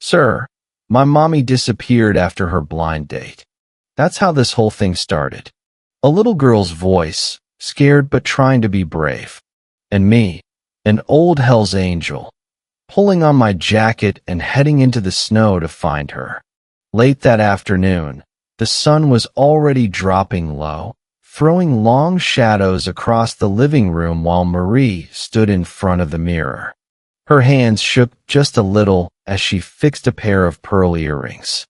Sir, my mommy disappeared after her blind date. That's how this whole thing started. A little girl's voice, scared but trying to be brave. And me, an old Hell's Angel, pulling on my jacket and heading into the snow to find her. Late that afternoon, the sun was already dropping low, throwing long shadows across the living room while Marie stood in front of the mirror. Her hands shook just a little as she fixed a pair of pearl earrings.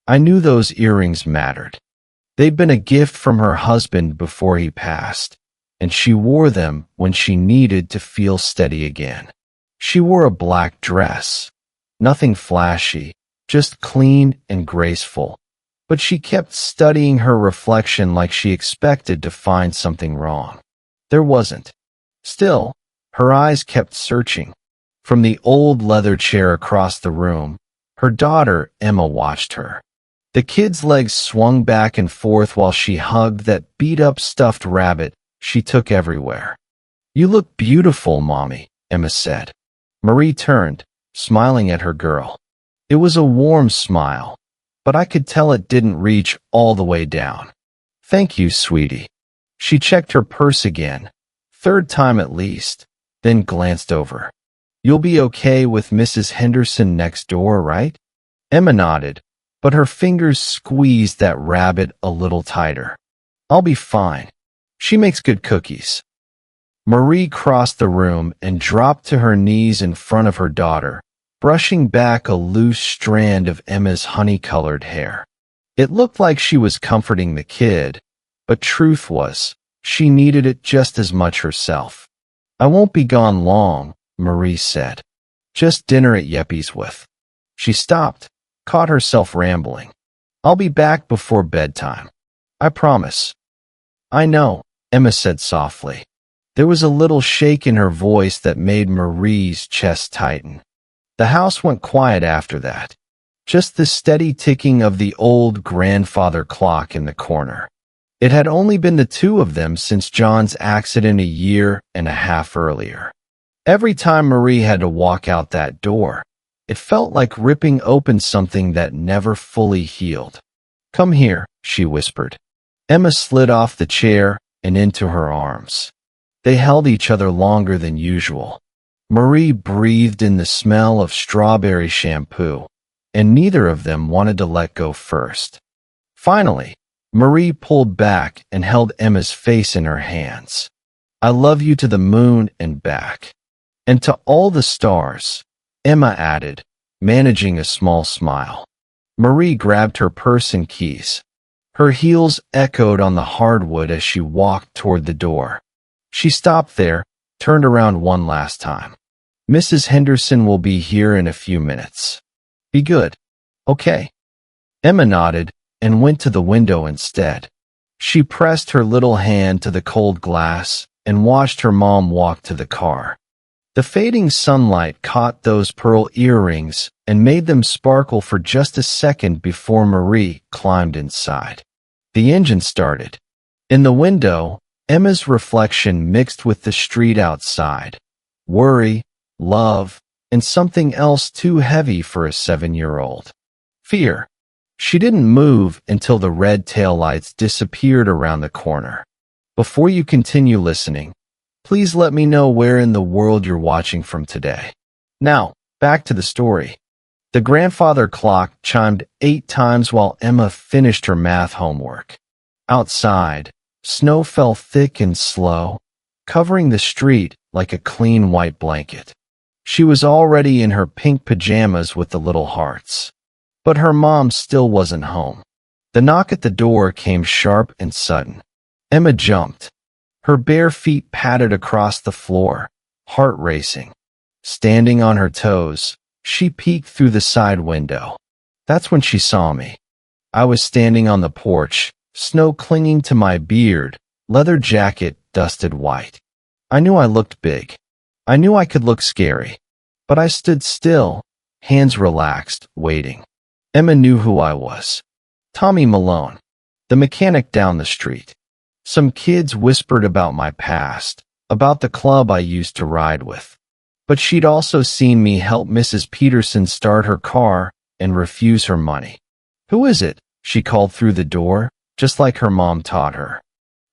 I knew those earrings mattered. They'd been a gift from her husband before he passed, and she wore them when she needed to feel steady again. She wore a black dress, nothing flashy, just clean and graceful, but she kept studying her reflection like she expected to find something wrong. There wasn't. Still, her eyes kept searching. From the old leather chair across the room, her daughter Emma watched her. The kid's legs swung back and forth while she hugged that beat-up stuffed rabbit she took everywhere. "You look beautiful, Mommy," Emma said. Marie turned, smiling at her girl. It was a warm smile, but I could tell it didn't reach all the way down. "Thank you, sweetie." She checked her purse again, third time at least, then glanced over. "You'll be okay with Mrs. Henderson next door, right?" Emma nodded, but her fingers squeezed that rabbit a little tighter. "I'll be fine. She makes good cookies." Marie crossed the room and dropped to her knees in front of her daughter, brushing back a loose strand of Emma's honey-colored hair. It looked like she was comforting the kid, but truth was, she needed it just as much herself. "I won't be gone long," Marie said. "Just dinner at Yeppy's with." She stopped, caught herself rambling. "I'll be back before bedtime. I promise." "I know," Emma said softly. There was a little shake in her voice that made Marie's chest tighten. The house went quiet after that. Just the steady ticking of the old grandfather clock in the corner. It had only been the two of them since John's accident a year and a half earlier. Every time Marie had to walk out that door, it felt like ripping open something that never fully healed. "Come here," she whispered. Emma slid off the chair and into her arms. They held each other longer than usual. Marie breathed in the smell of strawberry shampoo, and neither of them wanted to let go first. Finally, Marie pulled back and held Emma's face in her hands. "I love you to the moon and back." "And to all the stars," Emma added, managing a small smile. Marie grabbed her purse and keys. Her heels echoed on the hardwood as she walked toward the door. She stopped there, turned around one last time. "Mrs. Henderson will be here in a few minutes. Be good." "Okay." Emma nodded and went to the window instead. She pressed her little hand to the cold glass and watched her mom walk to the car. The fading sunlight caught those pearl earrings and made them sparkle for just a second before Marie climbed inside. The engine started. In the window, Emma's reflection mixed with the street outside. Worry, love, and something else too heavy for a 7-year-old. Fear. She didn't move until the red taillights disappeared around the corner. Before you continue listening, please let me know where in the world you're watching from today. Now, back to the story. The grandfather clock chimed 8 times while Emma finished her math homework. Outside, snow fell thick and slow, covering the street like a clean white blanket. She was already in her pink pajamas with the little hearts. But her mom still wasn't home. The knock at the door came sharp and sudden. Emma jumped. Her bare feet patted across the floor, heart racing. Standing on her toes, she peeked through the side window. That's when she saw me. I was standing on the porch, snow clinging to my beard, leather jacket dusted white. I knew I looked big. I knew I could look scary. But I stood still, hands relaxed, waiting. Emma knew who I was. Tommy Malone, the mechanic down the street. Some kids whispered about my past, about the club I used to ride with. But she'd also seen me help Mrs. Peterson start her car and refuse her money. "Who is it?" she called through the door, just like her mom taught her.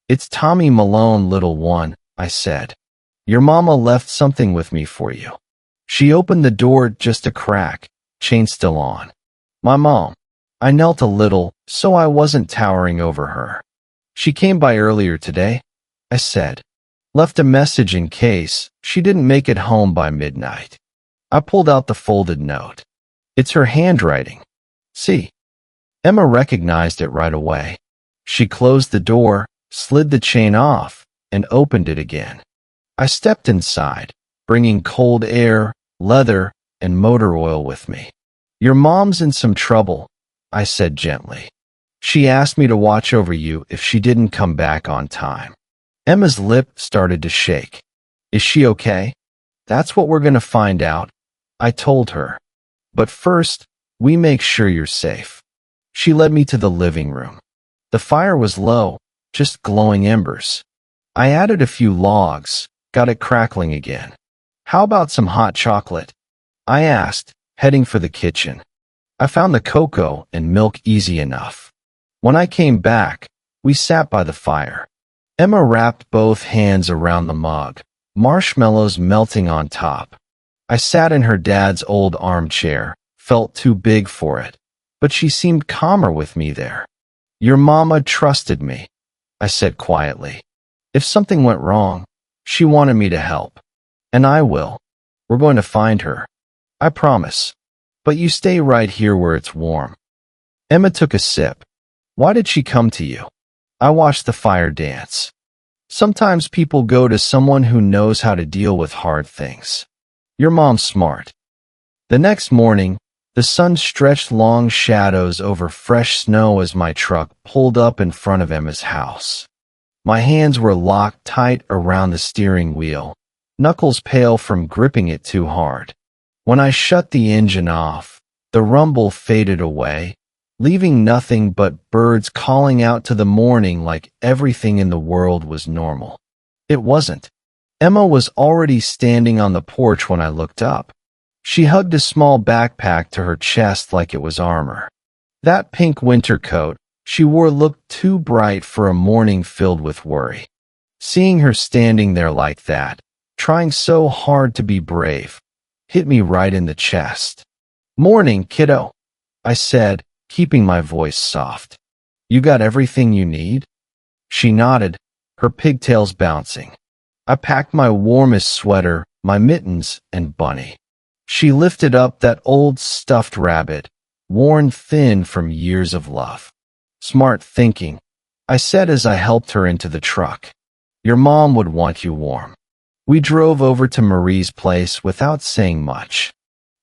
"It's Tommy Malone, little one," I said. "Your mama left something with me for you." She opened the door just a crack, chain still on. My mom. I knelt a little, so I wasn't towering over her. "She came by earlier today," I said. "Left a message in case she didn't make it home by midnight." I pulled out the folded note. "It's her handwriting. See?" Emma recognized it right away. She closed the door, slid the chain off, and opened it again. I stepped inside, bringing cold air, leather, and motor oil with me. "Your mom's in some trouble," I said gently. "She asked me to watch over you if she didn't come back on time." Emma's lip started to shake. "Is she okay?" "That's what we're going to find out," I told her. "But first, we make sure you're safe." She led me to the living room. The fire was low, just glowing embers. I added a few logs, got it crackling again. "How about some hot chocolate?" I asked, heading for the kitchen. I found the cocoa and milk easy enough. When I came back, we sat by the fire. Emma wrapped both hands around the mug, marshmallows melting on top. I sat in her dad's old armchair, felt too big for it, but she seemed calmer with me there. "Your mama trusted me," I said quietly. "If something went wrong, she wanted me to help. And I will. We're going to find her. I promise. But you stay right here where it's warm." Emma took a sip. "Why did she come to you?" I watched the fire dance. "Sometimes people go to someone who knows how to deal with hard things. Your mom's smart." The next morning, the sun stretched long shadows over fresh snow as my truck pulled up in front of Emma's house. My hands were locked tight around the steering wheel, knuckles pale from gripping it too hard. When I shut the engine off, the rumble faded away, leaving nothing but birds calling out to the morning like everything in the world was normal. It wasn't. Emma was already standing on the porch when I looked up. She hugged a small backpack to her chest like it was armor. That pink winter coat she wore looked too bright for a morning filled with worry. Seeing her standing there like that, trying so hard to be brave, hit me right in the chest. "Morning, kiddo," I said, keeping my voice soft. "You got everything you need?" She nodded, her pigtails bouncing. I packed my warmest sweater, my mittens, and Bunny. She lifted up that old stuffed rabbit, worn thin from years of love. "Smart thinking," I said as I helped her into the truck. "Your mom would want you warm." We drove over to Marie's place without saying much.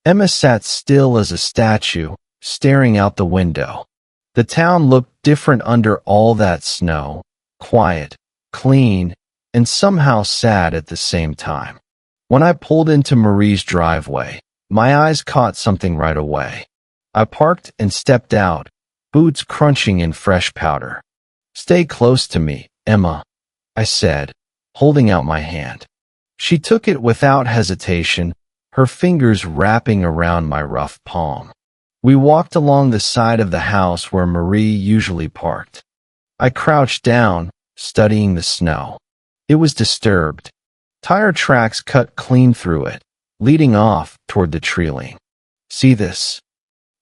Emma sat still as a statue, staring out the window. The town looked different under all that snow, quiet, clean, and somehow sad at the same time. When I pulled into Marie's driveway, my eyes caught something right away. I parked and stepped out, boots crunching in fresh powder. "Stay close to me, Emma," I said, holding out my hand. She took it without hesitation, her fingers wrapping around my rough palm. We walked along the side of the house where Marie usually parked. I crouched down, studying the snow. It was disturbed. Tire tracks cut clean through it, leading off toward the tree. "See this?"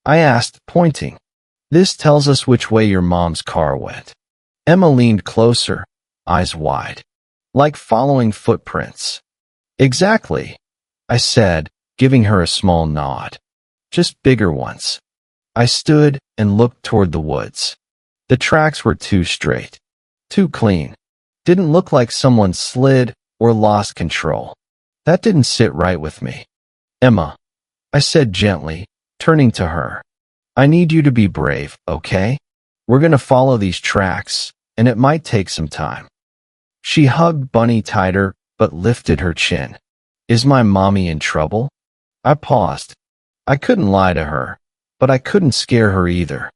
I asked, pointing. "This tells us which way your mom's car went." Emma leaned closer, eyes wide, like following footprints. "Exactly," I said, giving her a small nod. "Just bigger ones." I stood and looked toward the woods. The tracks were too straight, too clean. Didn't look like someone slid or lost control. That didn't sit right with me. "Emma," I said gently, turning to her, "I need you to be brave, okay? We're going to follow these tracks, and it might take some time." She hugged Bunny tighter, but lifted her chin. "Is my mommy in trouble?" I paused. I couldn't lie to her, but I couldn't scare her either.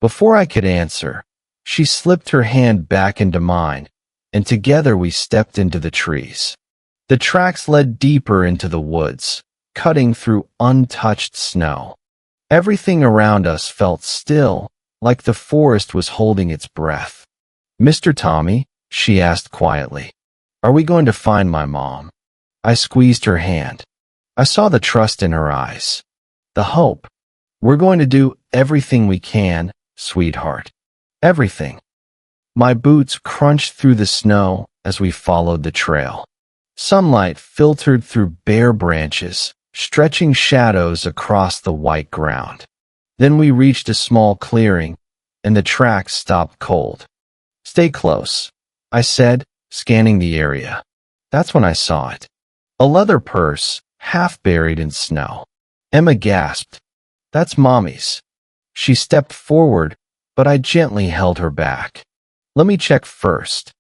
Before I could answer, she slipped her hand back into mine, and together we stepped into the trees. The tracks led deeper into the woods, cutting through untouched snow. Everything around us felt still, like the forest was holding its breath. "Mr. Tommy," she asked quietly, "are we going to find my mom?" I squeezed her hand. I saw the trust in her eyes. The hope. "We're going to do everything we can, sweetheart. Everything." My boots crunched through the snow as we followed the trail. Sunlight filtered through bare branches, stretching shadows across the white ground. Then we reached a small clearing, and the tracks stopped cold. "Stay close," I said, scanning the area. That's when I saw it. A leather purse, half buried in snow. Emma gasped. "That's Mommy's." She stepped forward, but I gently held her back. "Let me check first."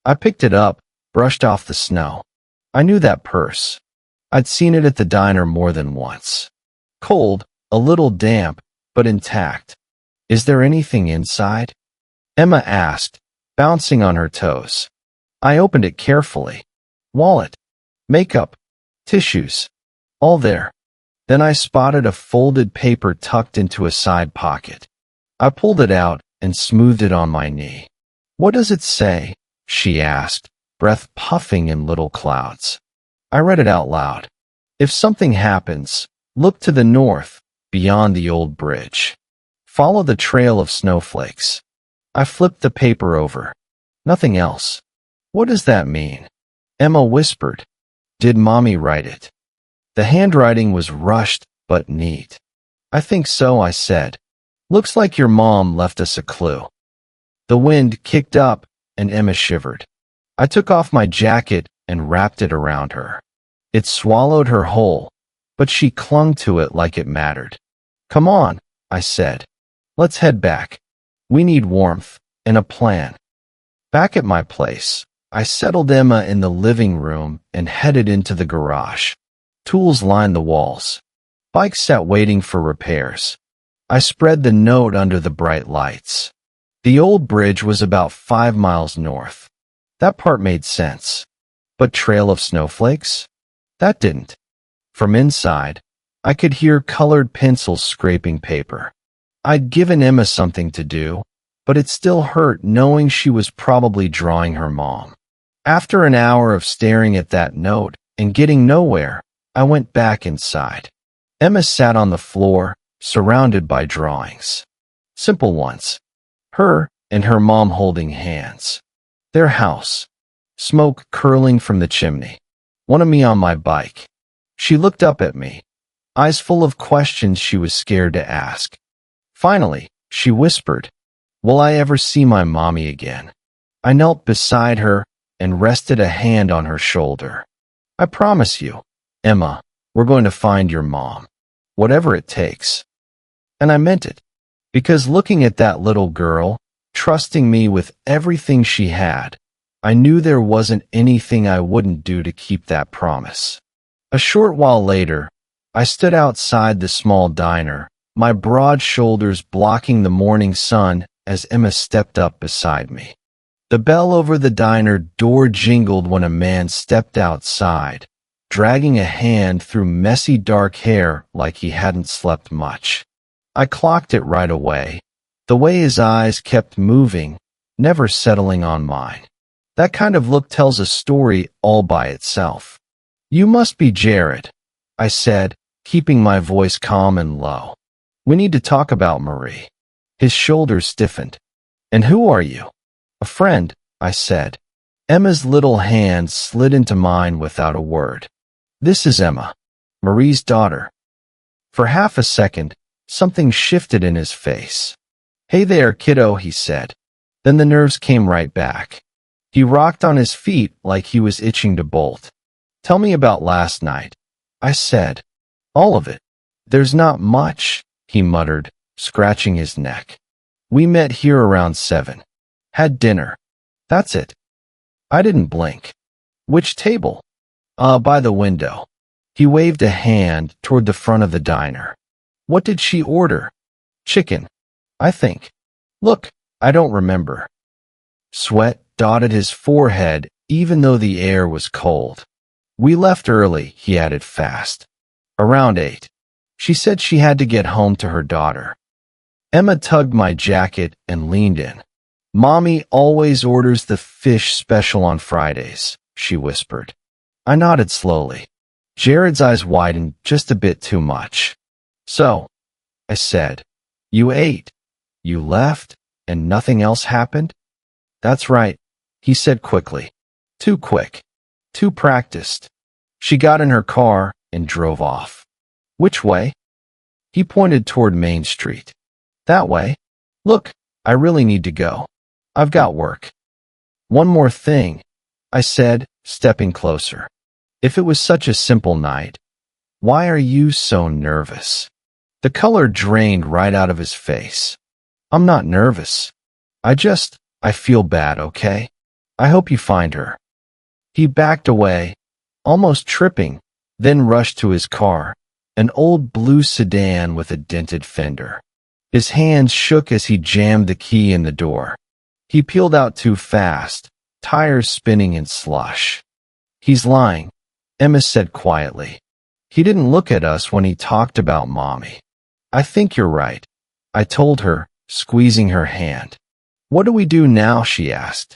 I picked it up, brushed off the snow. I knew that purse. I'd seen it at the diner more than once. Cold, a little damp, but intact. "Is there anything inside?" Emma asked, bouncing on her toes. I opened it carefully. Wallet, makeup, tissues, all there. Then I spotted a folded paper tucked into a side pocket. I pulled it out and smoothed it on my knee. "What does it say?" she asked, breath puffing in little clouds. I read it out loud. "If something happens, look to the north, beyond the old bridge. Follow the trail of snowflakes." I flipped the paper over. Nothing else. "What does that mean?" Emma whispered. "Did Mommy write it?" The handwriting was rushed but neat. "I think so," I said. "Looks like your mom left us a clue." The wind kicked up, and Emma shivered. I took off my jacket and wrapped it around her. It swallowed her whole, but she clung to it like it mattered. "Come on," I said. "Let's head back. We need warmth and a plan." Back at my place, I settled Emma in the living room and headed into the garage. Tools lined the walls. Bike sat waiting for repairs. I spread the note under the bright lights. The old bridge was about 5 miles north. That part made sense. But Trail of Snowflakes? That didn't. From inside, I could hear colored pencils scraping paper. I'd given Emma something to do, but it still hurt knowing she was probably drawing her mom. After an hour of staring at that note and getting nowhere, I went back inside. Emma sat on the floor, surrounded by drawings. Simple ones. Her and her mom holding hands. Their house. Smoke curling from the chimney. One of me on my bike. She looked up at me, eyes full of questions she was scared to ask. Finally, she whispered, "Will I ever see my mommy again?" I knelt beside her and rested a hand on her shoulder. "I promise you, Emma, we're going to find your mom, whatever it takes." And I meant it, because looking at that little girl, trusting me with everything she had, I knew there wasn't anything I wouldn't do to keep that promise. A short while later, I stood outside the small diner, my broad shoulders blocking the morning sun as Emma stepped up beside me. The bell over the diner door jingled when a man stepped outside, dragging a hand through messy dark hair like he hadn't slept much. I clocked it right away, the way his eyes kept moving, never settling on mine. That kind of look tells a story all by itself. "You must be Jared," I said, keeping my voice calm and low. "We need to talk about Marie." His shoulders stiffened. "And who are you?" "A friend," I said. Emma's little hand slid into mine without a word. "This is Emma, Marie's daughter." For half a second, something shifted in his face. "Hey there, kiddo," he said. Then the nerves came right back. He rocked on his feet like he was itching to bolt. "Tell me about last night," I said. "All of it." "There's not much," he muttered, scratching his neck. "We met here around 7. Had dinner. That's it." I didn't blink. "Which table?" By the window." He waved a hand toward the front of the diner. "What did she order?" "Chicken, I think." "Look, I don't remember." Sweat dotted his forehead even though the air was cold. "We left early," he added fast. "Around 8. She said she had to get home to her daughter. Emma tugged my jacket and leaned in. Mommy always orders the fish special on Fridays, she whispered. I nodded slowly. Jared's eyes widened just a bit too much. So, I said, you ate, you left, and nothing else happened? That's right, he said quickly. Too quick. Too practiced. She got in her car and drove off. Which way? He pointed toward Main Street. That way. Look, I really need to go. I've got work. One more thing, I said, stepping closer. If it was such a simple night, why are you so nervous? The color drained right out of his face. I'm not nervous. I feel bad, okay? I hope you find her. He backed away, almost tripping, then rushed to his car, an old blue sedan with a dented fender. His hands shook as he jammed the key in the door. He peeled out too fast, tires spinning in slush. He's lying, Emma said quietly. He didn't look at us when he talked about Mommy. I think you're right, I told her, squeezing her hand. What do we do now? She asked.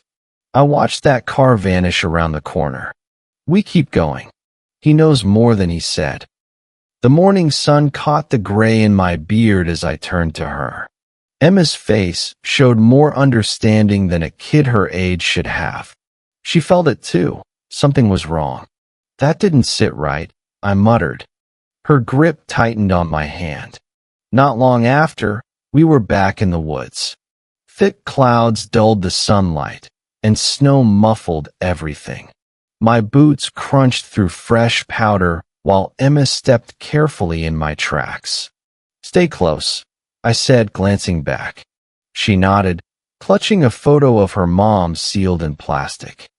I watched that car vanish around the corner. We keep going. He knows more than he said. The morning sun caught the gray in my beard as I turned to her. Emma's face showed more understanding than a kid her age should have. She felt it too. Something was wrong. That didn't sit right, I muttered. Her grip tightened on my hand. Not long after, we were back in the woods. Thick clouds dulled the sunlight, and snow muffled everything. My boots crunched through fresh powder while Emma stepped carefully in my tracks. Stay close, I said, glancing back. She nodded, clutching a photo of her mom sealed in plastic.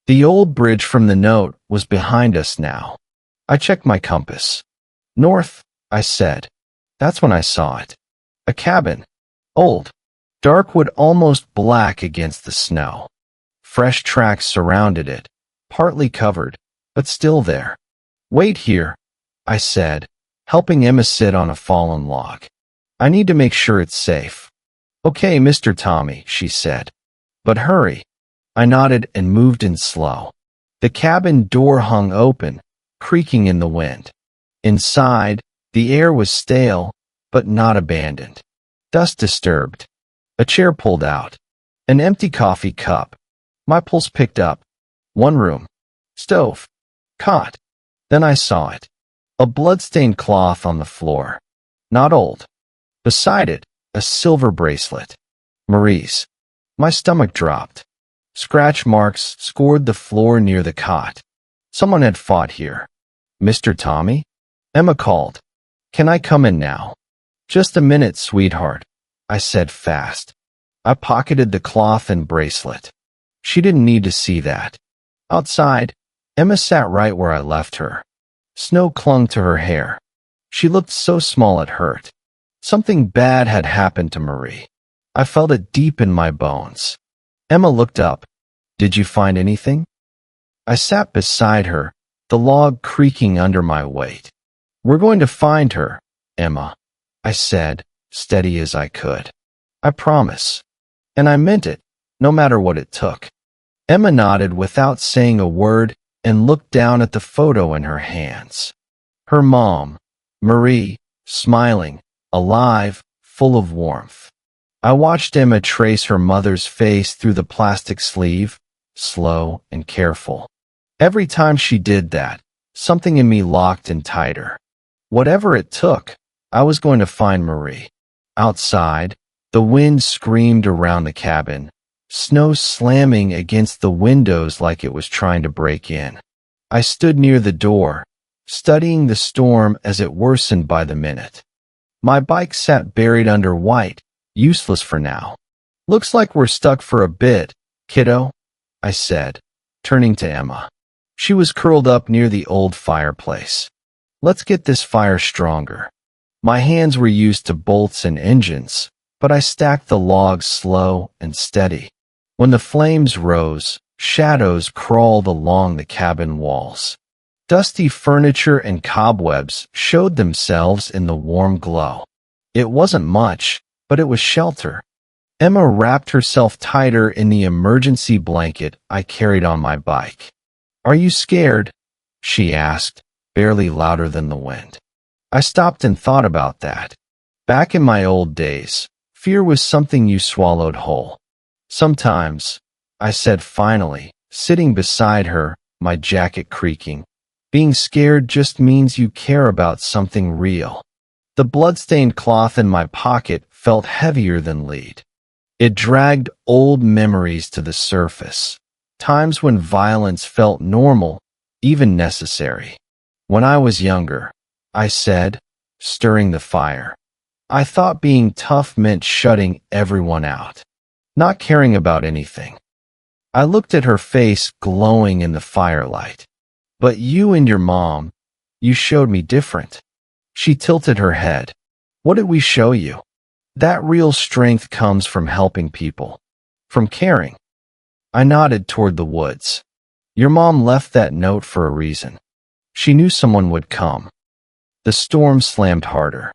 The old bridge from the note was behind us now. I checked my compass. North, I said. That's when I saw it. A cabin. Old. Dark wood almost black against the snow. Fresh tracks surrounded it, partly covered, but still there. Wait here, I said, helping Emma sit on a fallen log. I need to make sure it's safe. Okay, Mr. Tommy, she said. But hurry. I nodded and moved in slow. The cabin door hung open, creaking in the wind. Inside, the air was stale, but not abandoned. Dust disturbed. A chair pulled out. An empty coffee cup. My pulse picked up. One room. Stove. Cot. Then I saw it. A blood-stained cloth on the floor. Not old. Beside it, a silver bracelet. Marie's. My stomach dropped. Scratch marks scored the floor near the cot. Someone had fought here. Mr. Tommy? Emma called. Can I come in now? Just a minute, sweetheart, I said fast. I pocketed the cloth and bracelet. She didn't need to see that. Outside, Emma sat right where I left her. Snow clung to her hair. She looked so small it hurt. Something bad had happened to Marie. I felt it deep in my bones. Emma looked up. Did you find anything? I sat beside her, the log creaking under my weight. We're going to find her, Emma, I said, steady as I could. I promise. And I meant it, no matter what it took. Emma nodded without saying a word and looked down at the photo in her hands. Her mom, Marie, smiling, alive, full of warmth. I watched Emma trace her mother's face through the plastic sleeve, slow and careful. Every time she did that, something in me locked in tighter. Whatever it took, I was going to find Marie. Outside, the wind screamed around the cabin, snow slamming against the windows like it was trying to break in. I stood near the door, studying the storm as it worsened by the minute. My bike sat buried under white, useless for now. Looks like we're stuck for a bit, kiddo, I said, turning to Emma. She was curled up near the old fireplace. Let's get this fire stronger. My hands were used to bolts and engines, but I stacked the logs slow and steady. When the flames rose, shadows crawled along the cabin walls. Dusty furniture and cobwebs showed themselves in the warm glow. It wasn't much, but it was shelter. Emma wrapped herself tighter in the emergency blanket I carried on my bike. "Are you scared?" she asked, barely louder than the wind. I stopped and thought about that. Back in my old days, fear was something you swallowed whole. "Sometimes," I said finally, sitting beside her, my jacket creaking. "Being scared just means you care about something real." The bloodstained cloth in my pocket felt heavier than lead. It dragged old memories to the surface, times when violence felt normal, even necessary. "When I was younger," I said, stirring the fire, "I thought being tough meant shutting everyone out, not caring about anything." I looked at her face glowing in the firelight. "But you and your mom, you showed me different." She tilted her head. "What did we show you?" "That real strength comes from helping people, from caring." I nodded toward the woods. "Your mom left that note for a reason. She knew someone would come." The storm slammed harder.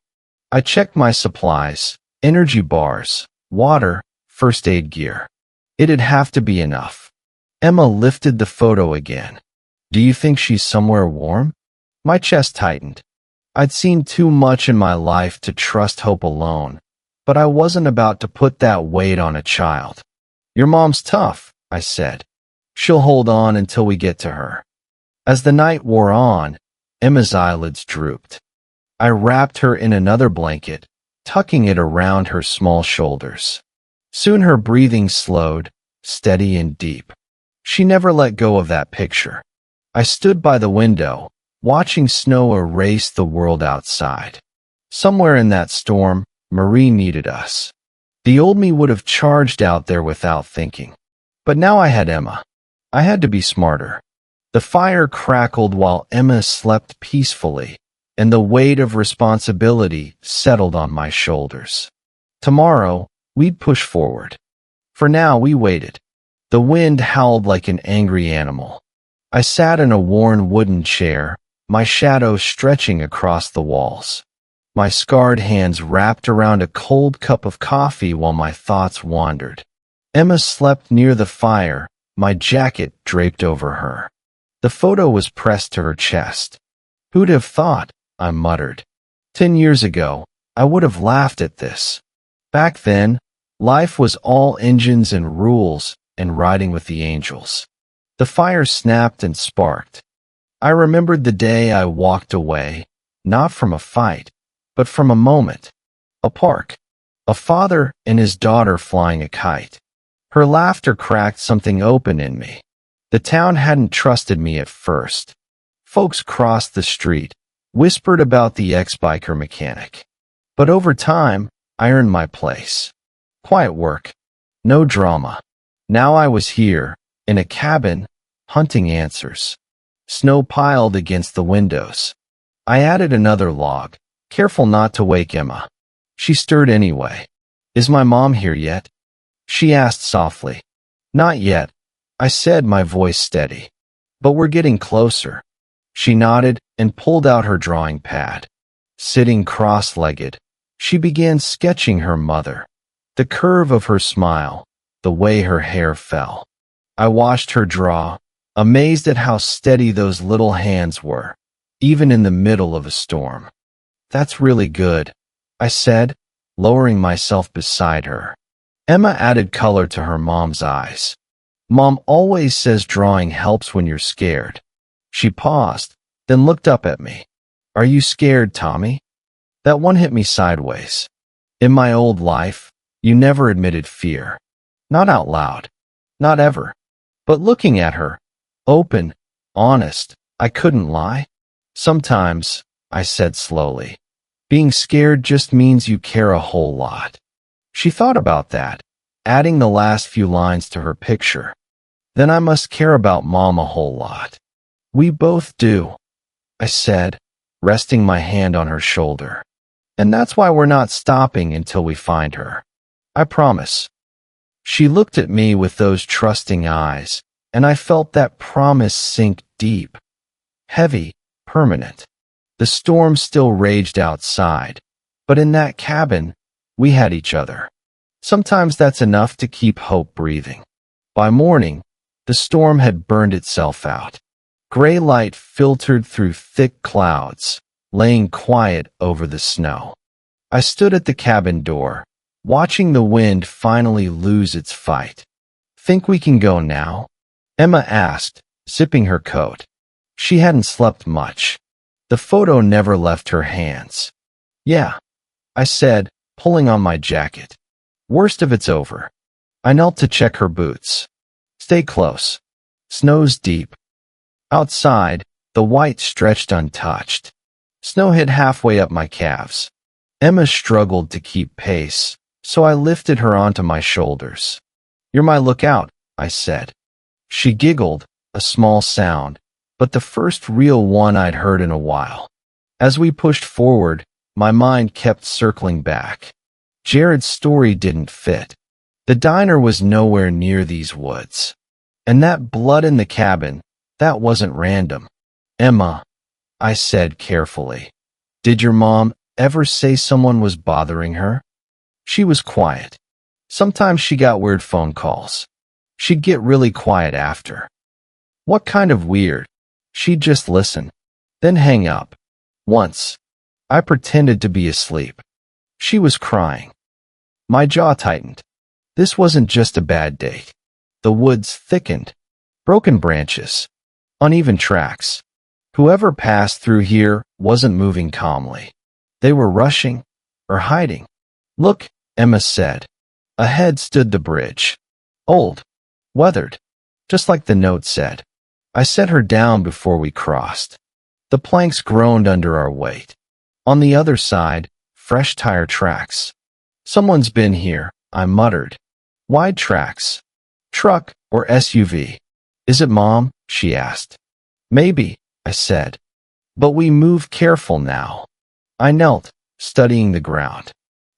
I checked my supplies, energy bars, water, first aid gear. It'd have to be enough. Emma lifted the photo again. "Do you think she's somewhere warm?" My chest tightened. I'd seen too much in my life to trust hope alone, but I wasn't about to put that weight on a child. "Your mom's tough," I said. "She'll hold on until we get to her." As the night wore on, Emma's eyelids drooped. I wrapped her in another blanket, tucking it around her small shoulders. Soon her breathing slowed, steady and deep. She never let go of that picture. I stood by the window, watching snow erase the world outside. Somewhere in that storm, Marie needed us. The old me would have charged out there without thinking. But now I had Emma. I had to be smarter. The fire crackled while Emma slept peacefully, and the weight of responsibility settled on my shoulders. Tomorrow, we'd push forward. For now, we waited. The wind howled like an angry animal. I sat in a worn wooden chair, my shadow stretching across the walls. My scarred hands wrapped around a cold cup of coffee while my thoughts wandered. Emma slept near the fire, my jacket draped over her. The photo was pressed to her chest. "Who'd have thought?" I muttered. 10 years ago, I would have laughed at this. Back then, life was all engines and rules and riding with the angels. The fire snapped and sparked. I remembered the day I walked away, not from a fight, but from a moment. A park. A father and his daughter flying a kite. Her laughter cracked something open in me. The town hadn't trusted me at first. Folks crossed the street, whispered about the ex-biker mechanic. But over time, I earned my place. Quiet work. No drama. Now I was here, in a cabin, hunting answers. Snow piled against the windows. I added another log, careful not to wake Emma. She stirred anyway. "Is my mom here yet?" she asked softly. "Not yet," I said, my voice steady. "But we're getting closer." She nodded and pulled out her drawing pad. Sitting cross-legged, she began sketching her mother. The curve of her smile, the way her hair fell. I watched her draw, amazed at how steady those little hands were, even in the middle of a storm. "That's really good," I said, lowering myself beside her. Emma added color to her mom's eyes. "Mom always says drawing helps when you're scared." She paused, then looked up at me. "Are you scared, Tommy?" That one hit me sideways. In my old life, you never admitted fear. Not out loud. Not ever. But looking at her, open, honest, I couldn't lie. "Sometimes," I said slowly, "being scared just means you care a whole lot." She thought about that, adding the last few lines to her picture. "Then I must care about Mom a whole lot." "We both do," I said, resting my hand on her shoulder. "And that's why we're not stopping until we find her. I promise." She looked at me with those trusting eyes, and I felt that promise sink deep. heavy, permanent. The storm still raged outside, but in that cabin, we had each other. Sometimes that's enough to keep hope breathing. By morning, the storm had burned itself out. Gray light filtered through thick clouds, laying quiet over the snow. I stood at the cabin door, watching the wind finally lose its fight. "Think we can go now?" Emma asked, zipping her coat. She hadn't slept much. The photo never left her hands. "Yeah," I said, pulling on my jacket. "Worst of it's over." I knelt to check her boots. "Stay close. Snow's deep." Outside, the white stretched untouched. Snow hid halfway up my calves. Emma struggled to keep pace, so I lifted her onto my shoulders. "You're my lookout," I said. She giggled, a small sound, but the first real one I'd heard in a while. As we pushed forward, my mind kept circling back. Jared's story didn't fit. The diner was nowhere near these woods. And that blood in the cabin, that wasn't random. "Emma," I said carefully, "did your mom ever say someone was bothering her?" She was quiet. Sometimes she got weird phone calls. She'd get really quiet after. "What kind of weird?" She'd just listen, then hang up. Once, I pretended to be asleep. She was crying. My jaw tightened. This wasn't just a bad date. The woods thickened. Broken branches. Uneven tracks. Whoever passed through here wasn't moving calmly. They were rushing or hiding. "Look," Emma said. Ahead stood the bridge. Old. Weathered. Just like the note said. I set her down before we crossed. The planks groaned under our weight. On the other side, fresh tire tracks. "Someone's been here," I muttered. "Wide tracks. Truck or SUV. "Is it Mom?" she asked. "Maybe," I said. "But we move careful now." I knelt, studying the ground.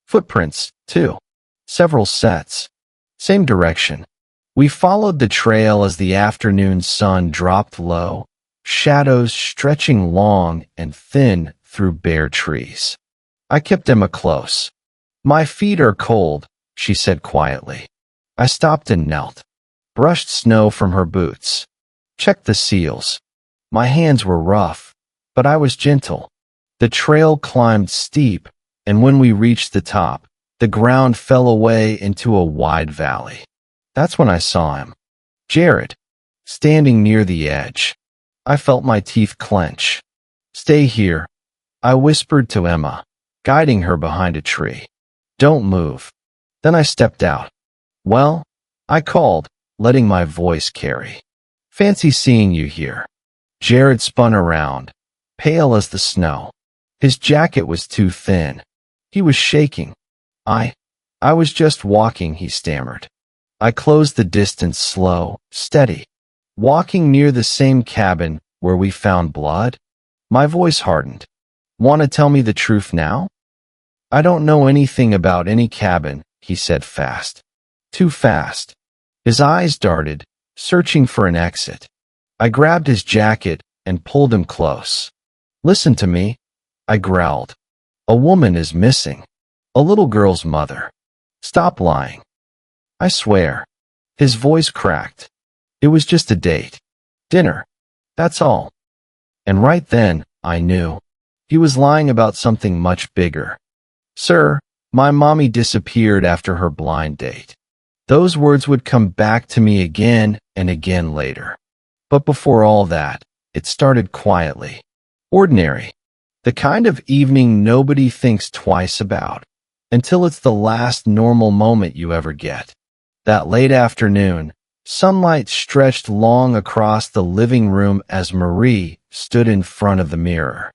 Footprints, too. Several sets. Same direction. We followed the trail as the afternoon sun dropped low, shadows stretching long and thin through bare trees. I kept Emma close. "My feet are cold," she said quietly. I stopped and knelt. Brushed snow from her boots. Checked the seals. My hands were rough, but I was gentle. The trail climbed steep, and when we reached the top, the ground fell away into a wide valley. That's when I saw him. Jared, standing near the edge. I felt my teeth clench. "Stay here," I whispered to Emma, guiding her behind a tree. "Don't move." Then I stepped out. "Well," I called, letting my voice carry. "Fancy seeing you here." Jared spun around, pale as the snow. His jacket was too thin. He was shaking. I was just walking," he stammered. I closed the distance slow, steady. "Walking near the same cabin where we found blood?" My voice hardened. "Want to tell me the truth now?" "I don't know anything about any cabin," he said fast. Too fast. His eyes darted, searching for an exit. I grabbed his jacket and pulled him close. "Listen to me," I growled. "A woman is missing. A little girl's mother. Stop lying." "I swear." His voice cracked. "It was just a date. Dinner. That's all." And right then, I knew. He was lying about something much bigger. "Sir, my mommy disappeared after her blind date." Those words would come back to me again and again later. But before all that, it started quietly. Ordinary. The kind of evening nobody thinks twice about, until it's the last normal moment you ever get. That late afternoon, sunlight stretched long across the living room as Marie stood in front of the mirror.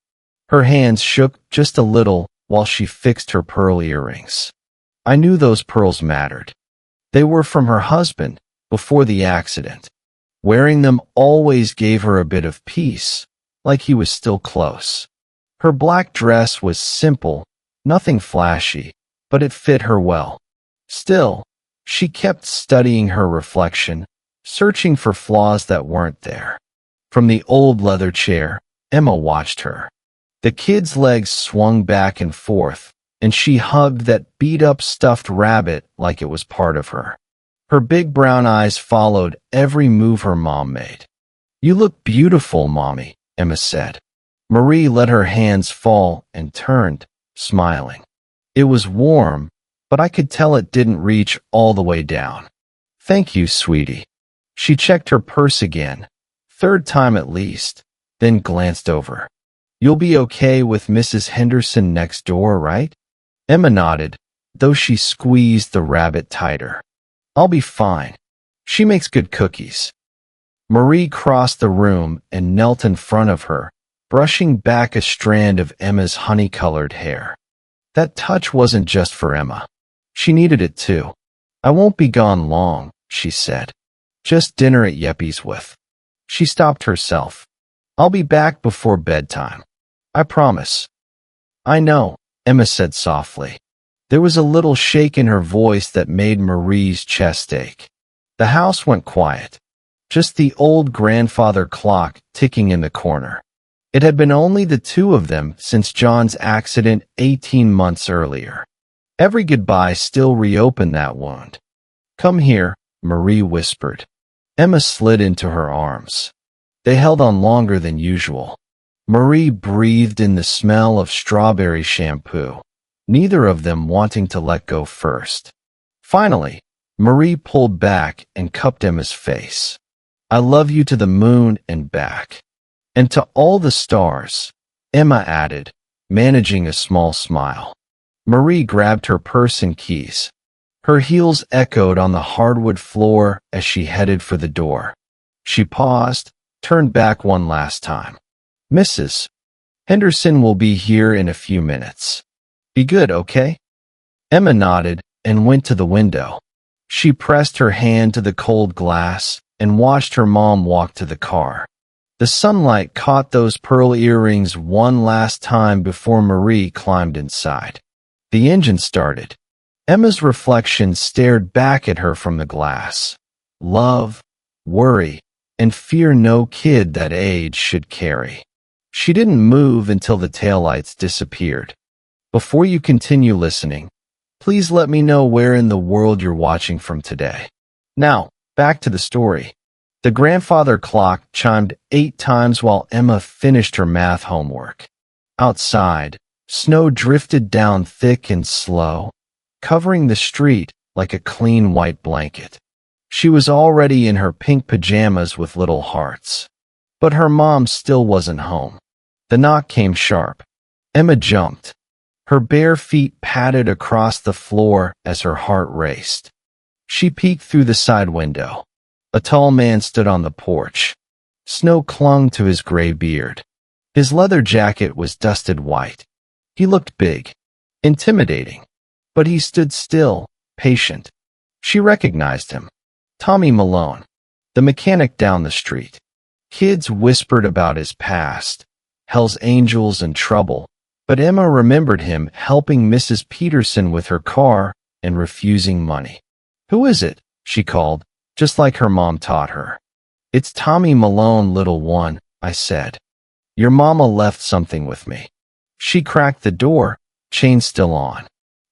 Her hands shook just a little while she fixed her pearl earrings. I knew those pearls mattered. They were from her husband before the accident. Wearing them always gave her a bit of peace, like he was still close. Her black dress was simple, nothing flashy, but it fit her well. Still, she kept studying her reflection, searching for flaws that weren't there. From the old leather chair, Emma watched her. The kid's legs swung back and forth, and she hugged that beat-up stuffed rabbit like it was part of her. Her big brown eyes followed every move her mom made. "You look beautiful, Mommy," Emma said. Marie let her hands fall and turned, smiling. It was warm, but I could tell it didn't reach all the way down. "Thank you, sweetie." She checked her purse again, third time at least, then glanced over. "You'll be okay with Mrs. Henderson next door, right?" Emma nodded, though she squeezed the rabbit tighter. "I'll be fine. She makes good cookies." Marie crossed the room and knelt in front of her, brushing back a strand of Emma's honey-colored hair. That touch wasn't just for Emma. She needed it too. "I won't be gone long," she said. "Just dinner at Yeppy's with." She stopped herself. "I'll be back before bedtime. I promise." "I know," Emma said softly. There was a little shake in her voice that made Marie's chest ache. The house went quiet. Just the old grandfather clock ticking in the corner. It had been only the two of them since John's accident 18 months earlier. Every goodbye still reopened that wound. "Come here," Marie whispered. Emma slid into her arms. They held on longer than usual. Marie breathed in the smell of strawberry shampoo, neither of them wanting to let go first. Finally, Marie pulled back and cupped Emma's face. "I love you to the moon and back." "And to all the stars," Emma added, managing a small smile. Marie grabbed her purse and keys. Her heels echoed on the hardwood floor as she headed for the door. She paused, turned back one last time. "Mrs. Henderson will be here in a few minutes. Be good, okay?" Emma nodded and went to the window. She pressed her hand to the cold glass and watched her mom walk to the car. The sunlight caught those pearl earrings one last time before Marie climbed inside. The engine started. Emma's reflection stared back at her from the glass. Love, worry, and fear no kid that age should carry. She didn't move until the taillights disappeared. Before you continue listening, please let me know where in the world you're watching from today. Now, back to the story. The grandfather clock chimed 8 times while Emma finished her math homework. Outside, snow drifted down thick and slow, covering the street like a clean white blanket. She was already in her pink pajamas with little hearts. But her mom still wasn't home. The knock came sharp. Emma jumped. Her bare feet patted across the floor as her heart raced. She peeked through the side window. A tall man stood on the porch. Snow clung to his gray beard. His leather jacket was dusted white. He looked big, intimidating, but he stood still, patient. She recognized him. Tommy Malone, the mechanic down the street. Kids whispered about his past, Hell's Angels and trouble, but Emma remembered him helping Mrs. Peterson with her car and refusing money. "Who is it?" she called, just like her mom taught her. "It's Tommy Malone, little one," I said. "Your mama left something with me." She cracked the door, chain still on.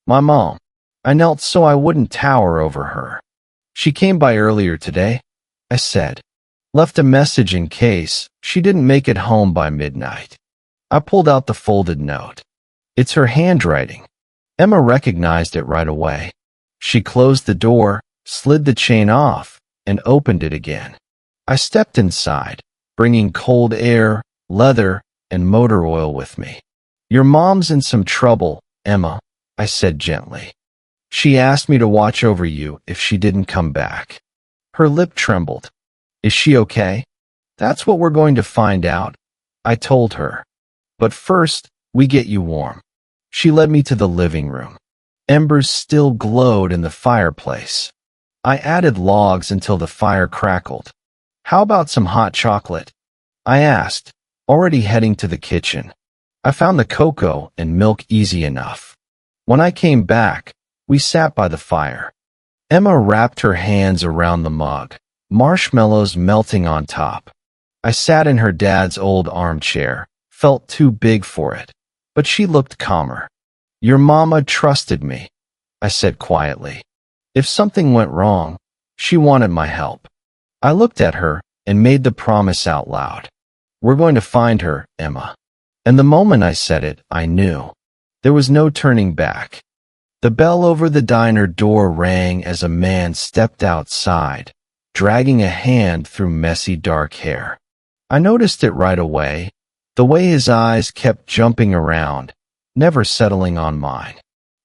"My mom." I knelt so I wouldn't tower over her. "She came by earlier today," I said. "Left a message in case she didn't make it home by midnight." I pulled out the folded note. It's her handwriting. Emma recognized it right away. She closed the door, slid the chain off, and opened it again. I stepped inside, bringing cold air, leather, and motor oil with me. "Your mom's in some trouble, Emma," I said gently. "She asked me to watch over you if she didn't come back." Her lip trembled. "Is she okay?" "That's what we're going to find out," I told her. "But first, we get you warm." She led me to the living room. Embers still glowed in the fireplace. I added logs until the fire crackled. "How about some hot chocolate?" I asked, already heading to the kitchen. I found the cocoa and milk easy enough. When I came back, we sat by the fire. Emma wrapped her hands around the mug, marshmallows melting on top. I sat in her dad's old armchair, felt too big for it, but she looked calmer. Your mama trusted me, I said quietly. If something went wrong, she wanted my help. I looked at her and made the promise out loud. We're going to find her, Emma. And the moment I said it, I knew. There was no turning back. The bell over the diner door rang as a man stepped outside, dragging a hand through messy dark hair. I noticed it right away, the way his eyes kept jumping around, never settling on mine.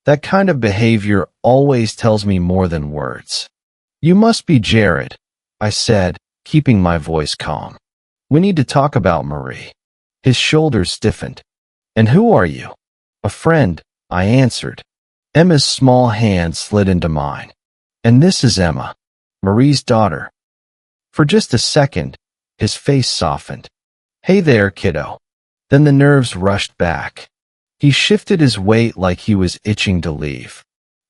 That kind of behavior always tells me more than words. You must be Jared, I said, keeping my voice calm. We need to talk about Marie. His shoulders stiffened. And who are you? A friend, I answered. Emma's small hand slid into mine. And this is Emma, Marie's daughter. For just a second, his face softened. Hey there, kiddo. Then the nerves rushed back. He shifted his weight like he was itching to leave.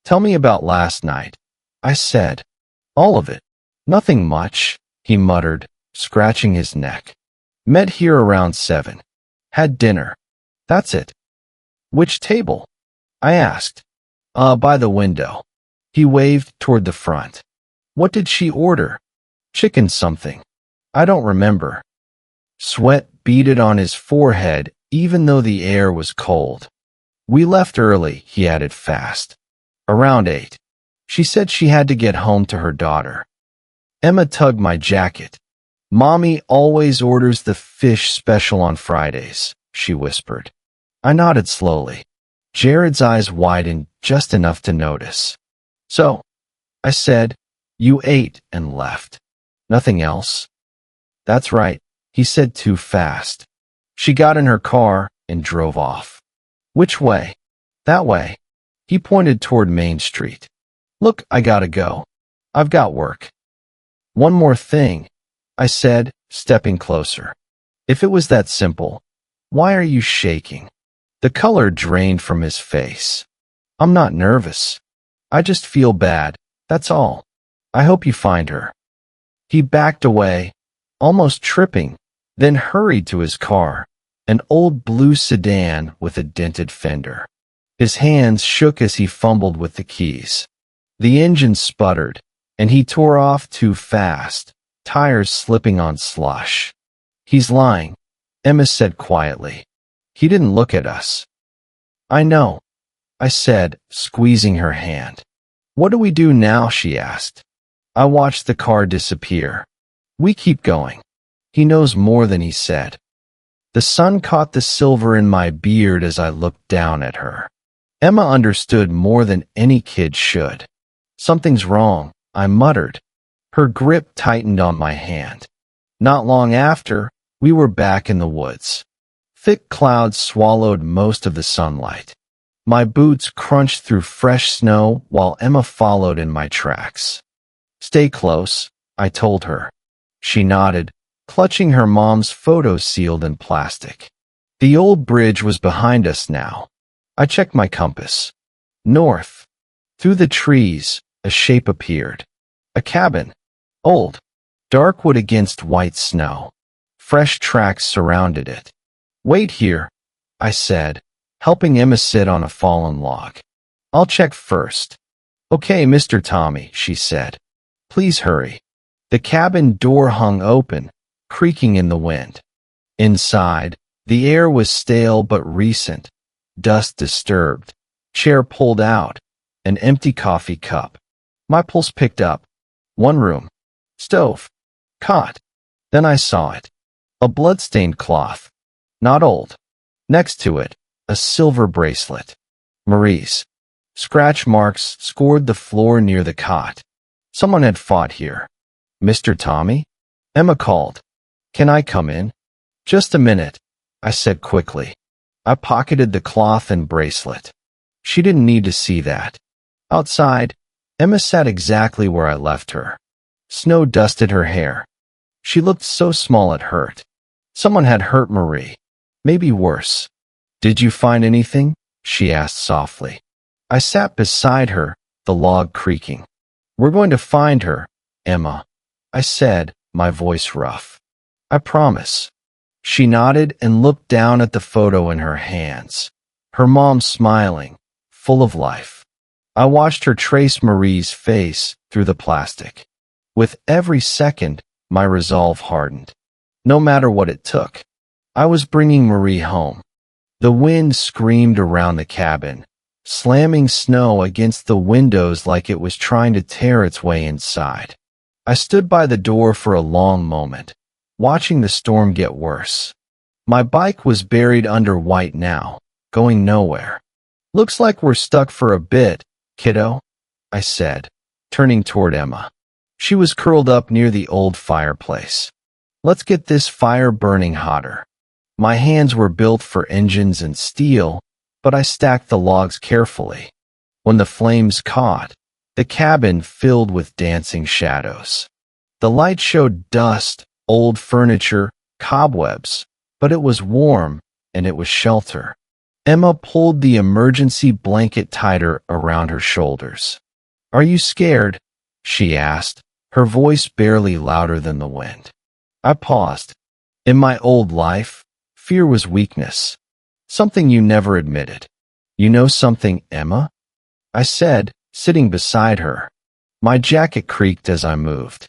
Tell me about last night, I said. All of it. Nothing much, he muttered, scratching his neck. Met here around 7. Had dinner. That's it. Which table? I asked. By the window. He waved toward the front. What did she order? Chicken something. I don't remember. Sweat beaded on his forehead even though the air was cold. We left early, he added fast. Around 8. She said she had to get home to her daughter. Emma tugged my jacket. Mommy always orders the fish special on Fridays, she whispered. I nodded slowly. Jared's eyes widened just enough to notice. So, I said, you ate and left. Nothing else? That's right, he said too fast. She got in her car and drove off. Which way? That way. He pointed toward Main Street. Look, I gotta go. I've got work. One more thing, I said, stepping closer. If it was that simple, why are you shaking? The color drained from his face. I'm not nervous. I just feel bad, that's all. I hope you find her. He backed away, almost tripping, then hurried to his car, an old blue sedan with a dented fender. His hands shook as he fumbled with the keys. The engine sputtered, and he tore off too fast, tires slipping on slush. He's lying, Emma said quietly. He didn't look at us. I know, I said, squeezing her hand. What do we do now, she asked. I watched the car disappear. We keep going. He knows more than he said. The sun caught the silver in my beard as I looked down at her. Emma understood more than any kid should. Something's wrong, I muttered. Her grip tightened on my hand. Not long after, we were back in the woods. Thick clouds swallowed most of the sunlight. My boots crunched through fresh snow while Emma followed in my tracks. Stay close, I told her. She nodded, clutching her mom's photo sealed in plastic. The old bridge was behind us now. I checked my compass. North. Through the trees, a shape appeared. A cabin. Old. Dark wood against white snow. Fresh tracks surrounded it. Wait here, I said, helping Emma sit on a fallen log. I'll check first. Okay, Mr. Tommy, she said. Please hurry. The cabin door hung open, creaking in the wind. Inside, the air was stale but recent, dust disturbed, chair pulled out, an empty coffee cup. My pulse picked up. One room. Stove. Cot. Then I saw it. A blood-stained cloth. Not old. Next to it, a silver bracelet. Marie's. Scratch marks scored the floor near the cot. Someone had fought here. Mr. Tommy? Emma called. Can I come in? Just a minute, I said quickly. I pocketed the cloth and bracelet. She didn't need to see that. Outside, Emma sat exactly where I left her. Snow dusted her hair. She looked so small it hurt. Someone had hurt Marie. Maybe worse. Did you find anything? She asked softly. I sat beside her, the log creaking. We're going to find her, Emma, I said, my voice rough. I promise. She nodded and looked down at the photo in her hands. Her mom smiling, full of life. I watched her trace Marie's face through the plastic. With every second, my resolve hardened. No matter what it took, I was bringing Marie home. The wind screamed around the cabin, slamming snow against the windows like it was trying to tear its way inside. I stood by the door for a long moment, watching the storm get worse. My bike was buried under white now, going nowhere. "Looks like we're stuck for a bit, kiddo," I said, turning toward Emma. She was curled up near the old fireplace. "Let's get this fire burning hotter." My hands were built for engines and steel, but I stacked the logs carefully. When the flames caught, the cabin filled with dancing shadows. The light showed dust, old furniture, cobwebs, but it was warm and it was shelter. Emma pulled the emergency blanket tighter around her shoulders. "Are you scared?" she asked, her voice barely louder than the wind. I paused. In my old life, fear was weakness, something you never admitted. "You know something, Emma?" I said, sitting beside her. My jacket creaked as I moved.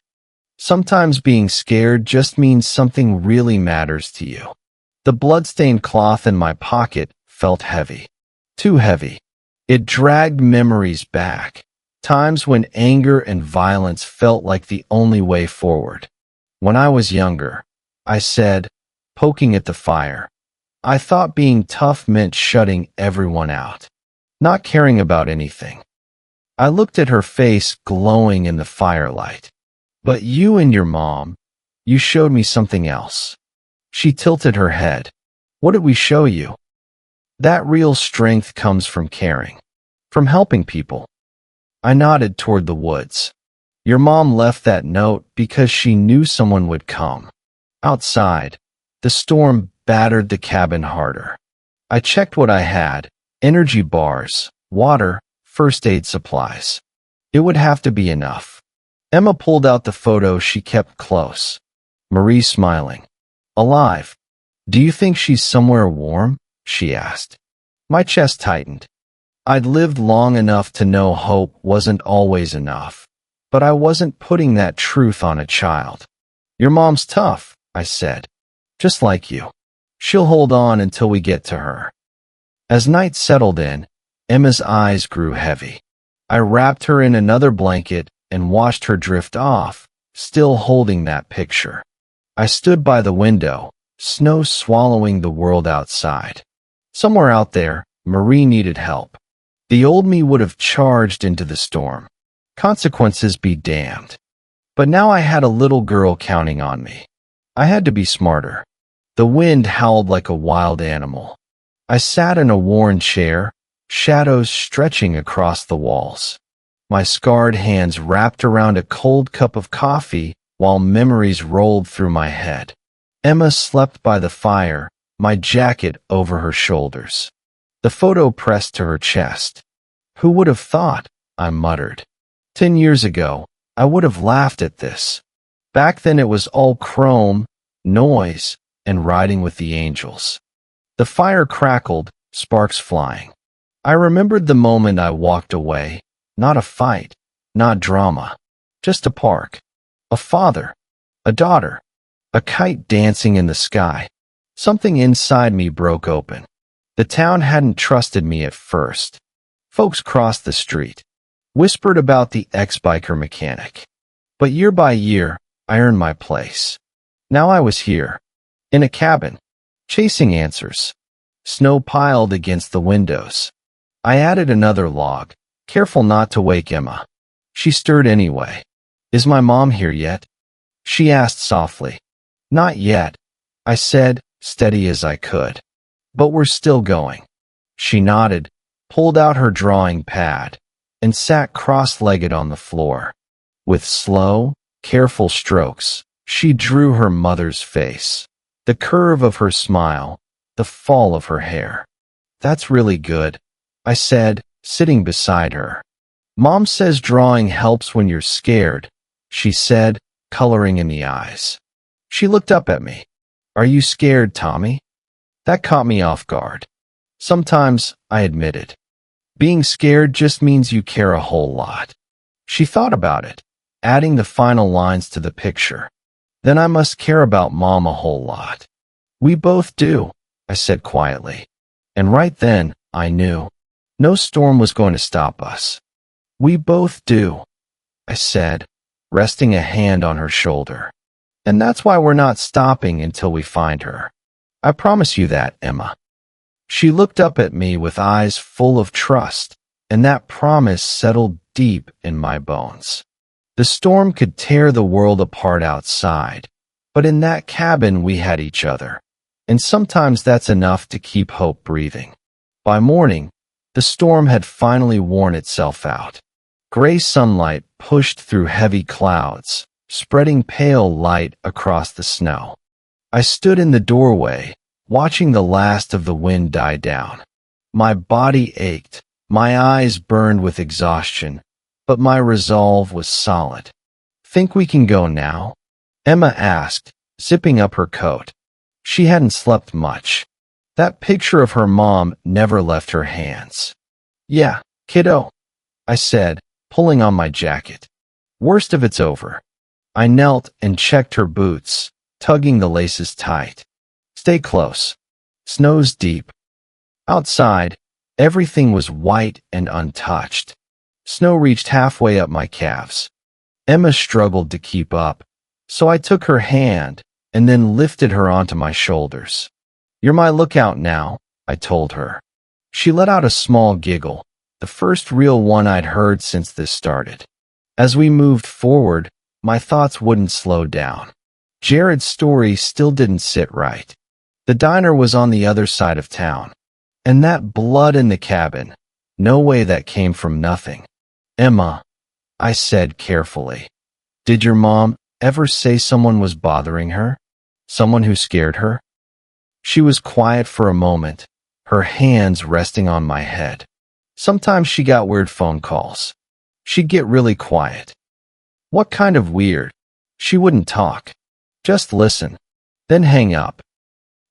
"Sometimes being scared just means something really matters to you." The bloodstained cloth in my pocket felt heavy. Too heavy. It dragged memories back, times when anger and violence felt like the only way forward. "When I was younger," I said, poking at the fire, "I thought being tough meant shutting everyone out, not caring about anything." I looked at her face glowing in the firelight. "But you and your mom, you showed me something else." She tilted her head. "What did we show you?" "That real strength comes from caring, from helping people." I nodded toward the woods. "Your mom left that note because she knew someone would come." Outside, the storm battered the cabin harder. I checked what I had: energy bars, water, first aid supplies. It would have to be enough. Emma pulled out the photo she kept close. Marie smiling. "Alive. Do you think she's somewhere warm?" she asked. My chest tightened. I'd lived long enough to know hope wasn't always enough, but I wasn't putting that truth on a child. "Your mom's tough," I said. "Just like you. She'll hold on until we get to her." As night settled in, Emma's eyes grew heavy. I wrapped her in another blanket and watched her drift off, still holding that picture. I stood by the window, snow swallowing the world outside. Somewhere out there, Marie needed help. The old me would have charged into the storm. Consequences be damned. But now I had a little girl counting on me. I had to be smarter. The wind howled like a wild animal. I sat in a worn chair, shadows stretching across the walls. My scarred hands wrapped around a cold cup of coffee while memories rolled through my head. Emma slept by the fire, my jacket over her shoulders. The photo pressed to her chest. "Who would have thought?" I muttered. 10 years ago, I would have laughed at this. Back then it was all chrome, noise, and riding with the angels. The fire crackled, sparks flying. I remembered the moment I walked away. Not a fight, not drama. Just a park. A father. A daughter. A kite dancing in the sky. Something inside me broke open. The town hadn't trusted me at first. Folks crossed the street, whispered about the ex-biker mechanic. But year by year, I earned my place. Now I was here, in a cabin, chasing answers. Snow piled against the windows. I added another log, careful not to wake Emma. She stirred anyway. "Is my mom here yet?" she asked softly. "Not yet," I said, steady as I could. "But we're still going." She nodded, pulled out her drawing pad, and sat cross-legged on the floor. With slow, careful strokes, she drew her mother's face, the curve of her smile, the fall of her hair. "That's really good," I said, sitting beside her. "Mom says drawing helps when you're scared," she said, coloring in the eyes. She looked up at me. Are you scared, Tommy? That caught me off guard. Sometimes, I admitted. Being scared just means you care a whole lot. She thought about it, adding the final lines to the picture. Then I must care about Mom a whole lot. We both do, I said quietly. And right then, I knew. No storm was going to stop us. We both do, I said, resting a hand on her shoulder. And that's why we're not stopping until we find her. I promise you that, Emma. She looked up at me with eyes full of trust, and that promise settled deep in my bones. The storm could tear the world apart outside, but in that cabin we had each other, and sometimes that's enough to keep hope breathing. By morning, the storm had finally worn itself out. Gray sunlight pushed through heavy clouds, spreading pale light across the snow. I stood in the doorway, watching the last of the wind die down. My body ached, my eyes burned with exhaustion, but my resolve was solid. Think we can go now? Emma asked, zipping up her coat. She hadn't slept much. That picture of her mom never left her hands. Yeah, kiddo, I said, pulling on my jacket. Worst of it's over. I knelt and checked her boots, tugging the laces tight. Stay close. Snow's deep. Outside, everything was white and untouched. Snow reached halfway up my calves. Emma struggled to keep up, so I took her hand and then lifted her onto my shoulders. You're my lookout now, I told her. She let out a small giggle, the first real one I'd heard since this started. As we moved forward, my thoughts wouldn't slow down. Jared's story still didn't sit right. The diner was on the other side of town. And that blood in the cabin, no way that came from nothing. Emma, I said carefully, did your mom ever say someone was bothering her? Someone who scared her? She was quiet for a moment, her hands resting on my head. Sometimes she got weird phone calls. She'd get really quiet. What kind of weird? She wouldn't talk. Just listen, then hang up.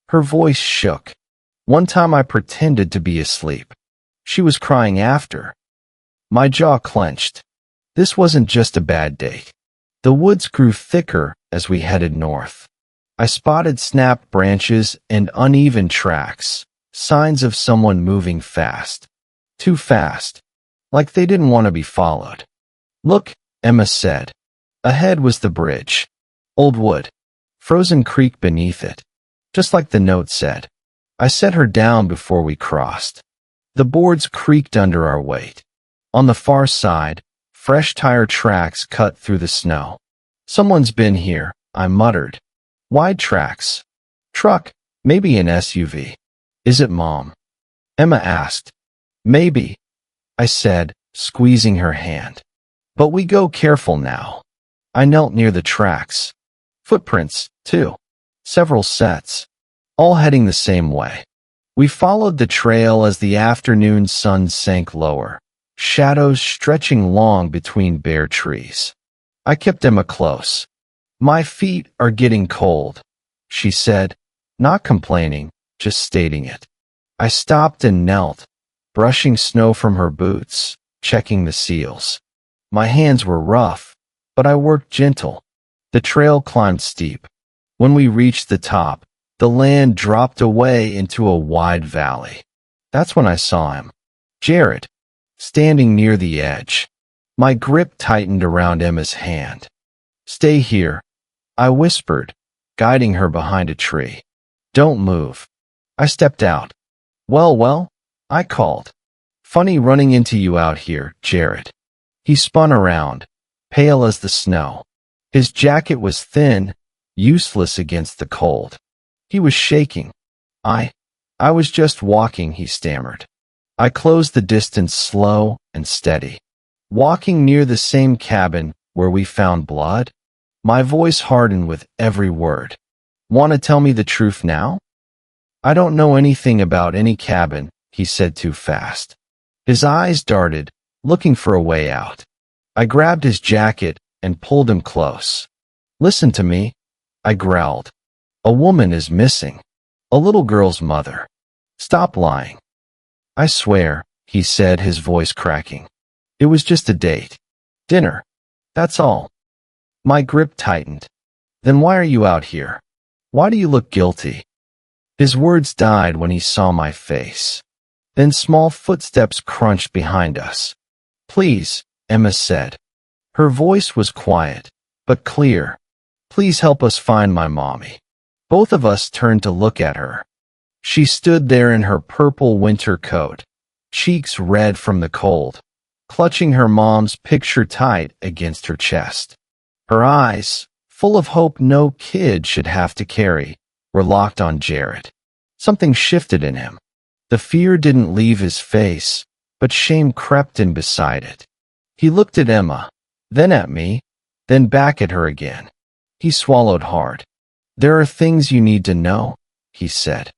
Her voice shook. One time I pretended to be asleep. She was crying after. My jaw clenched. This wasn't just a bad date. The woods grew thicker as we headed north. I spotted snapped branches and uneven tracks, signs of someone moving fast. Too fast. Like they didn't want to be followed. Look, Emma said. Ahead was the bridge. Old wood. Frozen creek beneath it. Just like the note said. I set her down before we crossed. The boards creaked under our weight. On the far side, fresh tire tracks cut through the snow. Someone's been here, I muttered. Wide tracks. Truck, maybe an SUV. Is it Mom? Emma asked. Maybe, I said, squeezing her hand. But we go careful now. I knelt near the tracks. Footprints, too. Several sets. All heading the same way. We followed the trail as the afternoon sun sank lower, shadows stretching long between bare trees. I kept Emma close. My feet are getting cold, she said, not complaining, just stating it. I stopped and knelt, brushing snow from her boots, checking the seals. My hands were rough, but I worked gentle. The trail climbed steep. When we reached the top, the land dropped away into a wide valley. That's when I saw him. Jared, standing near the edge. My grip tightened around Emma's hand. Stay here, I whispered, guiding her behind a tree. Don't move. I stepped out. Well, I called. Funny running into you out here, Jared. He spun around, pale as the snow. His jacket was thin, useless against the cold. He was shaking. I was just walking, he stammered. I closed the distance slow and steady. Walking near the same cabin where we found blood? My voice hardened with every word. Want to tell me the truth now? I don't know anything about any cabin, he said too fast. His eyes darted, looking for a way out. I grabbed his jacket and pulled him close. Listen to me, I growled. A woman is missing. A little girl's mother. Stop lying. I swear, he said, his voice cracking. It was just a date. Dinner. That's all. My grip tightened. Then why are you out here? Why do you look guilty? His words died when he saw my face. Then small footsteps crunched behind us. Please, Emma said. Her voice was quiet, but clear. Please help us find my mommy. Both of us turned to look at her. She stood there in her purple winter coat, cheeks red from the cold, clutching her mom's picture tight against her chest. Her eyes, full of hope no kid should have to carry, were locked on Jared. Something shifted in him. The fear didn't leave his face, but shame crept in beside it. He looked at Emma, then at me, then back at her again. He swallowed hard. There are things you need to know, he said.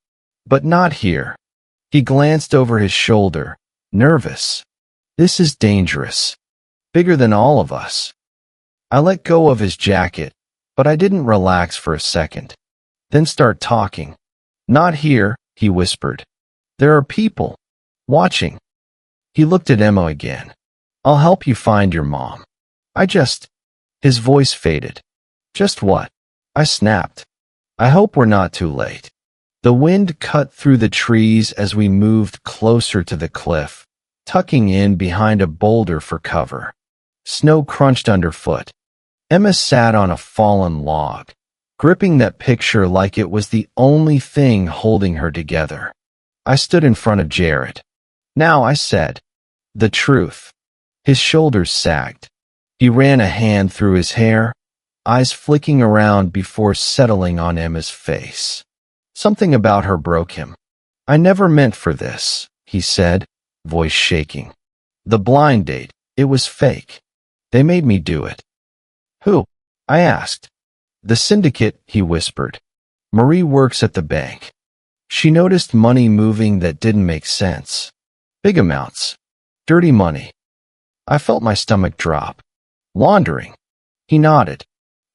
But not here. He glanced over his shoulder, nervous. This is dangerous. Bigger than all of us. I let go of his jacket, but I didn't relax for a second. Then start talking. Not here, he whispered. There are people watching. He looked at Emma again. I'll help you find your mom. His voice faded. Just what? I snapped. I hope we're not too late. The wind cut through the trees as we moved closer to the cliff, tucking in behind a boulder for cover. Snow crunched underfoot. Emma sat on a fallen log, gripping that picture like it was the only thing holding her together. I stood in front of Jared. Now, I said, the truth. His shoulders sagged. He ran a hand through his hair, eyes flicking around before settling on Emma's face. Something about her broke him. I never meant for this, he said, voice shaking. The blind date, it was fake. They made me do it. Who? I asked. The syndicate, he whispered. Marie works at the bank. She noticed money moving that didn't make sense. Big amounts. Dirty money. I felt my stomach drop. Laundering. He nodded.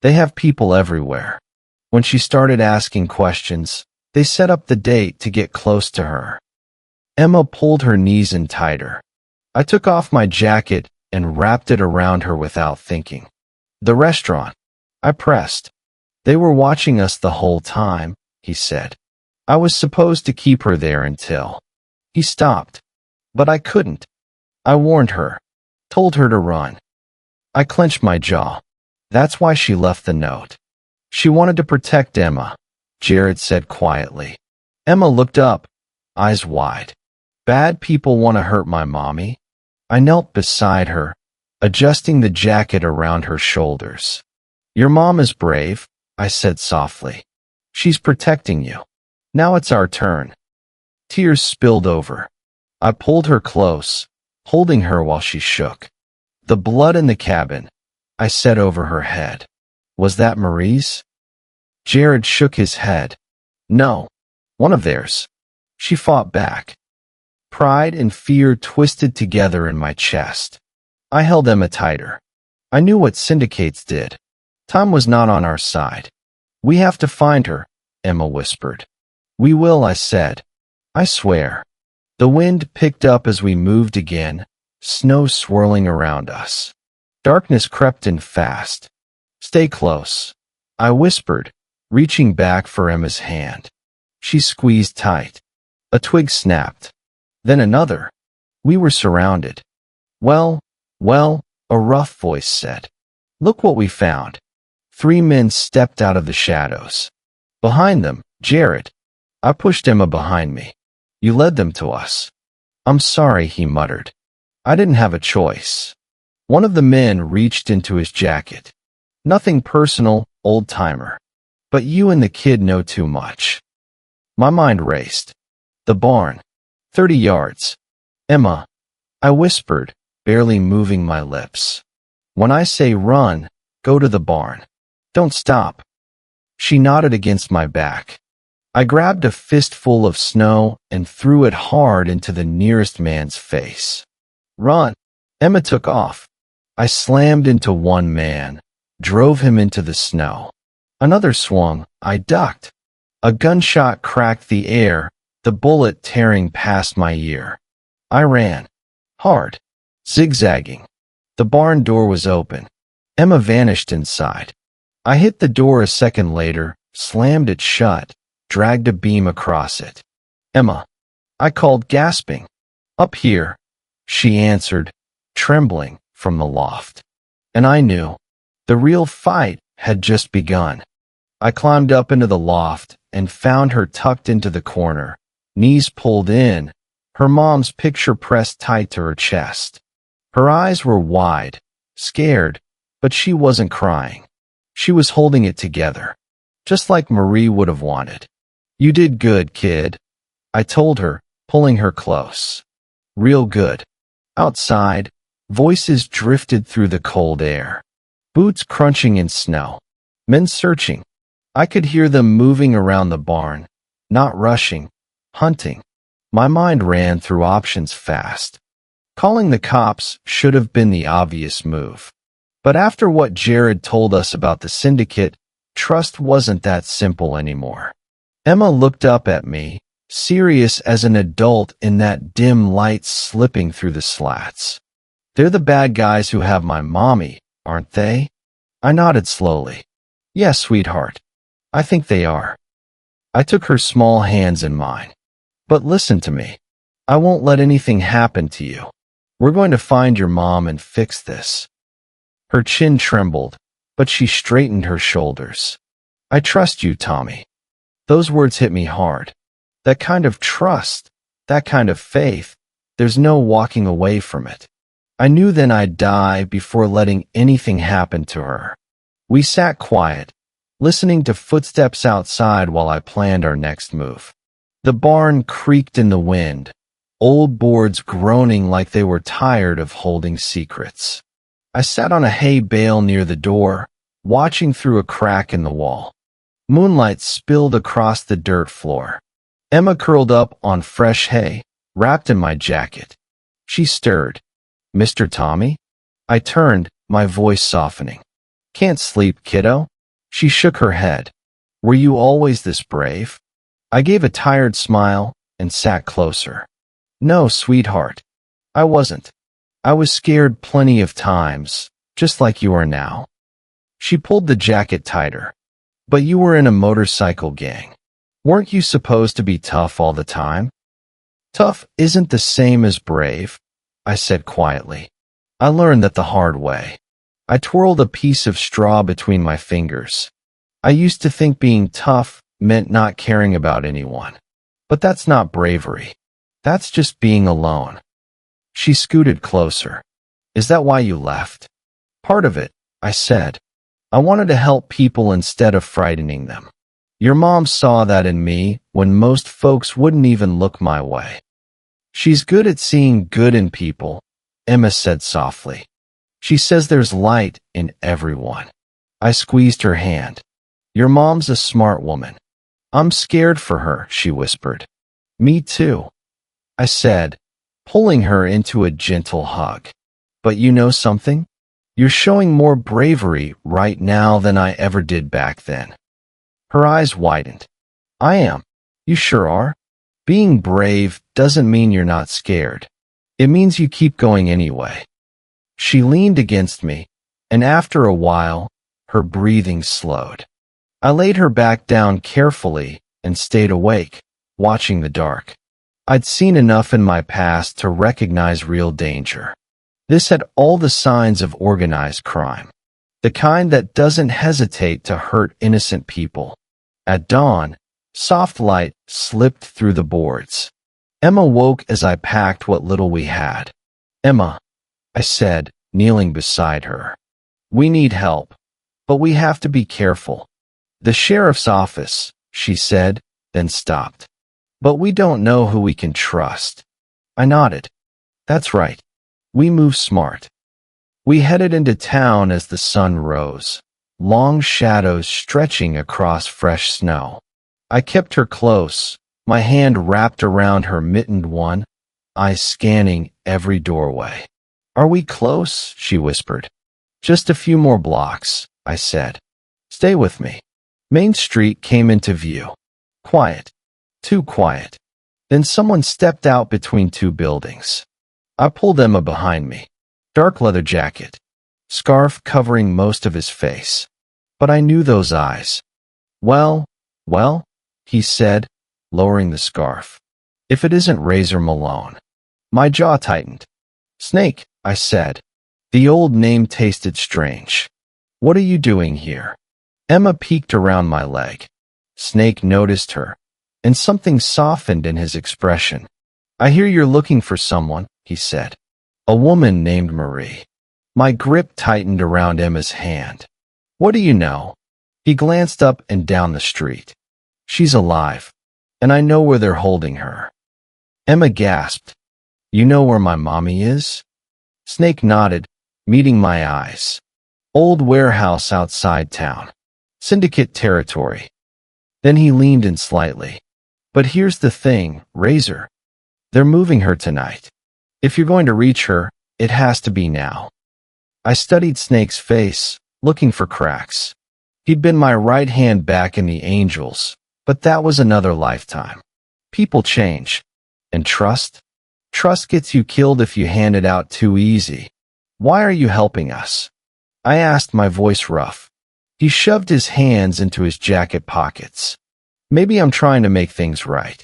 They have people everywhere. When she started asking questions, they set up the date to get close to her. Emma pulled her knees in tighter. I took off my jacket and wrapped it around her without thinking. The restaurant. I pressed. They were watching us the whole time, he said. I was supposed to keep her there until. He stopped. But I couldn't. I warned her. Told her to run. I clenched my jaw. That's why she left the note. She wanted to protect Emma, Jared said quietly. Emma looked up, eyes wide. Bad people want to hurt my mommy? I knelt beside her, adjusting the jacket around her shoulders. Your mom is brave, I said softly. She's protecting you. Now it's our turn. Tears spilled over. I pulled her close, holding her while she shook. The blood in the cabin, I said over her head. Was that Marie's? Jared shook his head. No, one of theirs. She fought back. Pride and fear twisted together in my chest. I held Emma tighter. I knew what syndicates did. Time was not on our side. We have to find her, Emma whispered. We will, I said. I swear. The wind picked up as we moved again, snow swirling around us. Darkness crept in fast. Stay close, I whispered, reaching back for Emma's hand. She squeezed tight. A twig snapped. Then another. We were surrounded. Well, a rough voice said. Look what we found. 3 men stepped out of the shadows. Behind them, Jared. I pushed Emma behind me. You led them to us. I'm sorry, he muttered. I didn't have a choice. One of the men reached into his jacket. Nothing personal, old-timer. But you and the kid know too much. My mind raced. The barn. 30 yards. Emma. I whispered, barely moving my lips. When I say run, go to the barn. Don't stop. She nodded against my back. I grabbed a fistful of snow and threw it hard into the nearest man's face. Run. Emma took off. I slammed into one man, drove him into the snow. Another swung. I ducked, A gunshot cracked the air, the bullet tearing past my ear. I ran. Hard. Zigzagging. The barn door was open. Emma vanished inside. I hit the door a second later, slammed it shut, dragged a beam across it. Emma. I called, gasping. Up here, she answered, trembling, from the loft. And I knew. The real fight had just begun. I climbed up into the loft and found her tucked into the corner, knees pulled in, her mom's picture pressed tight to her chest. Her eyes were wide, scared, but she wasn't crying. She was holding it together, just like Marie would have wanted. You did good, kid, I told her, pulling her close. Real good. Outside, voices drifted through the cold air. Boots crunching in snow. Men searching. I could hear them moving around the barn, not rushing, hunting. My mind ran through options fast. Calling the cops should have been the obvious move. But after what Jared told us about the syndicate, trust wasn't that simple anymore. Emma looked up at me, serious as an adult in that dim light slipping through the slats. They're the bad guys who have my mommy, aren't they? I nodded slowly. Yes, sweetheart. I think they are. I took her small hands in mine. But listen to me. I won't let anything happen to you. We're going to find your mom and fix this. Her chin trembled, but she straightened her shoulders. I trust you, Tommy. Those words hit me hard. That kind of trust, that kind of faith, there's no walking away from it. I knew then I'd die before letting anything happen to her. We sat quiet, listening to footsteps outside while I planned our next move. The barn creaked in the wind, old boards groaning like they were tired of holding secrets. I sat on a hay bale near the door, watching through a crack in the wall. Moonlight spilled across the dirt floor. Emma curled up on fresh hay, wrapped in my jacket. She stirred. Mr. Tommy? I turned, my voice softening. Can't sleep, kiddo? She shook her head. Were you always this brave? I gave a tired smile and sat closer. No, sweetheart. I wasn't. I was scared plenty of times, just like you are now. She pulled the jacket tighter. But you were in a motorcycle gang. Weren't you supposed to be tough all the time? Tough isn't the same as brave, I said quietly. I learned that the hard way. I twirled a piece of straw between my fingers. I used to think being tough meant not caring about anyone. But that's not bravery. That's just being alone. She scooted closer. Is that why you left? Part of it, I said. I wanted to help people instead of frightening them. Your mom saw that in me when most folks wouldn't even look my way. She's good at seeing good in people, Emma said softly. She says there's light in everyone. I squeezed her hand. Your mom's a smart woman. I'm scared for her, she whispered. Me too, I said, pulling her into a gentle hug. But you know something? You're showing more bravery right now than I ever did back then. Her eyes widened. I am. You sure are. Being brave doesn't mean you're not scared. It means you keep going anyway. She leaned against me, and after a while, her breathing slowed. I laid her back down carefully and stayed awake, watching the dark. I'd seen enough in my past to recognize real danger. This had all the signs of organized crime, the kind that doesn't hesitate to hurt innocent people. At dawn, soft light slipped through the boards. Emma woke as I packed what little we had. Emma, I said, kneeling beside her. We need help, but we have to be careful. The sheriff's office, she said, then stopped. But we don't know who we can trust. I nodded. That's right. We move smart. We headed into town as the sun rose, long shadows stretching across fresh snow. I kept her close, my hand wrapped around her mittened one, eyes scanning every doorway. Are we close? She whispered. Just a few more blocks, I said. Stay with me. Main Street came into view. Quiet. Too quiet. Then someone stepped out between two buildings. I pulled Emma behind me. Dark leather jacket. Scarf covering most of his face. But I knew those eyes. Well, he said, lowering the scarf. If it isn't Razor Malone. My jaw tightened. Snake, I said. The old name tasted strange. What are you doing here? Emma peeked around my leg. Snake noticed her, and something softened in his expression. I hear you're looking for someone, he said. A woman named Marie. My grip tightened around Emma's hand. What do you know? He glanced up and down the street. She's alive, and I know where they're holding her. Emma gasped. You know where my mommy is? Snake nodded, meeting my eyes. Old warehouse outside town. Syndicate territory. Then he leaned in slightly. But here's the thing, Razor. They're moving her tonight. If you're going to reach her, it has to be now. I studied Snake's face, looking for cracks. He'd been my right hand back in the Angels, but that was another lifetime. People change. And trust? Trust gets you killed if you hand it out too easy. Why are you helping us? I asked, my voice rough. He shoved his hands into his jacket pockets. Maybe I'm trying to make things right.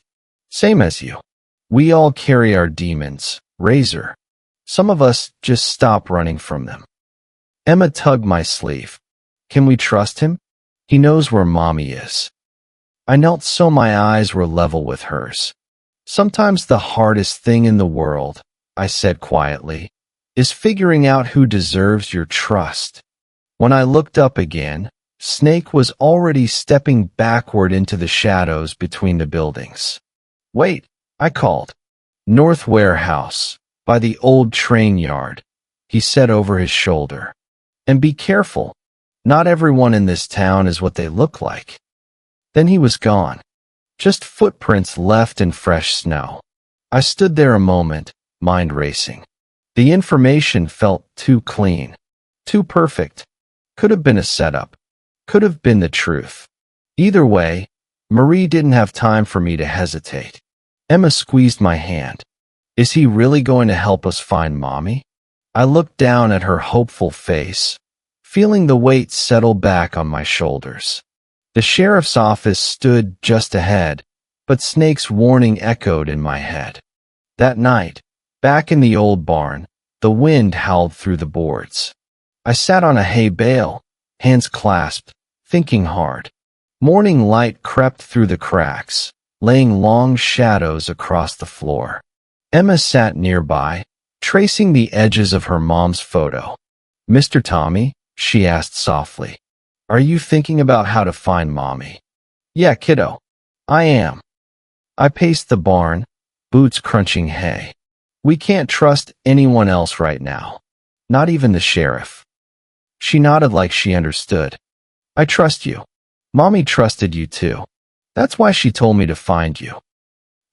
Same as you. We all carry our demons, Razor. Some of us just stop running from them. Emma tugged my sleeve. Can we trust him? He knows where Mommy is. I knelt so my eyes were level with hers. Sometimes the hardest thing in the world, I said quietly, is figuring out who deserves your trust. When I looked up again, Snake was already stepping backward into the shadows between the buildings. Wait, I called. North Warehouse, by the old train yard, he said over his shoulder. And be careful. Not everyone in this town is what they look like. Then he was gone. Just footprints left in fresh snow. I stood there a moment, mind racing. The information felt too clean. Too perfect. Could have been a setup. Could have been the truth. Either way, Marie didn't have time for me to hesitate. Emma squeezed my hand. Is he really going to help us find Mommy? I looked down at her hopeful face, feeling the weight settle back on my shoulders. The sheriff's office stood just ahead, but Snake's warning echoed in my head. That night, back in the old barn, the wind howled through the boards. I sat on a hay bale, hands clasped, thinking hard. Morning light crept through the cracks, laying long shadows across the floor. Emma sat nearby, tracing the edges of her mom's photo. Mr. Tommy, she asked softly. Are you thinking about how to find Mommy? Yeah, kiddo. I am. I paced the barn, boots crunching hay. We can't trust anyone else right now. Not even the sheriff. She nodded like she understood. I trust you. Mommy trusted you too. That's why she told me to find you.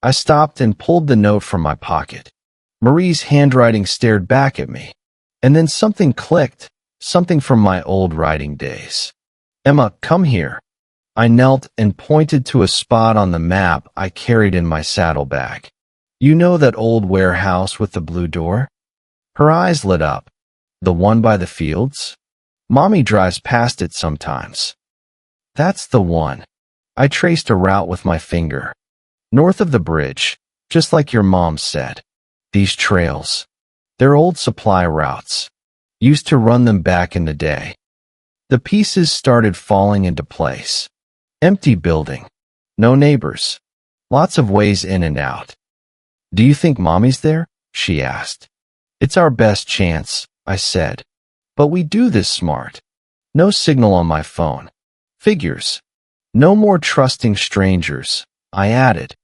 I stopped and pulled the note from my pocket. Marie's handwriting stared back at me. And then something clicked, something from my old writing days. Emma, come here. I knelt and pointed to a spot on the map I carried in my saddlebag. You know that old warehouse with the blue door? Her eyes lit up. The one by the fields? Mommy drives past it sometimes. That's the one. I traced a route with my finger. North of the bridge, just like your mom said. These trails. They're old supply routes. Used to run them back in the day. The pieces started falling into place. Empty building. No neighbors. Lots of ways in and out. Do you think Mommy's there? She asked. It's our best chance, I said. But we do this smart. No signal on my phone. Figures. No more trusting strangers, I added.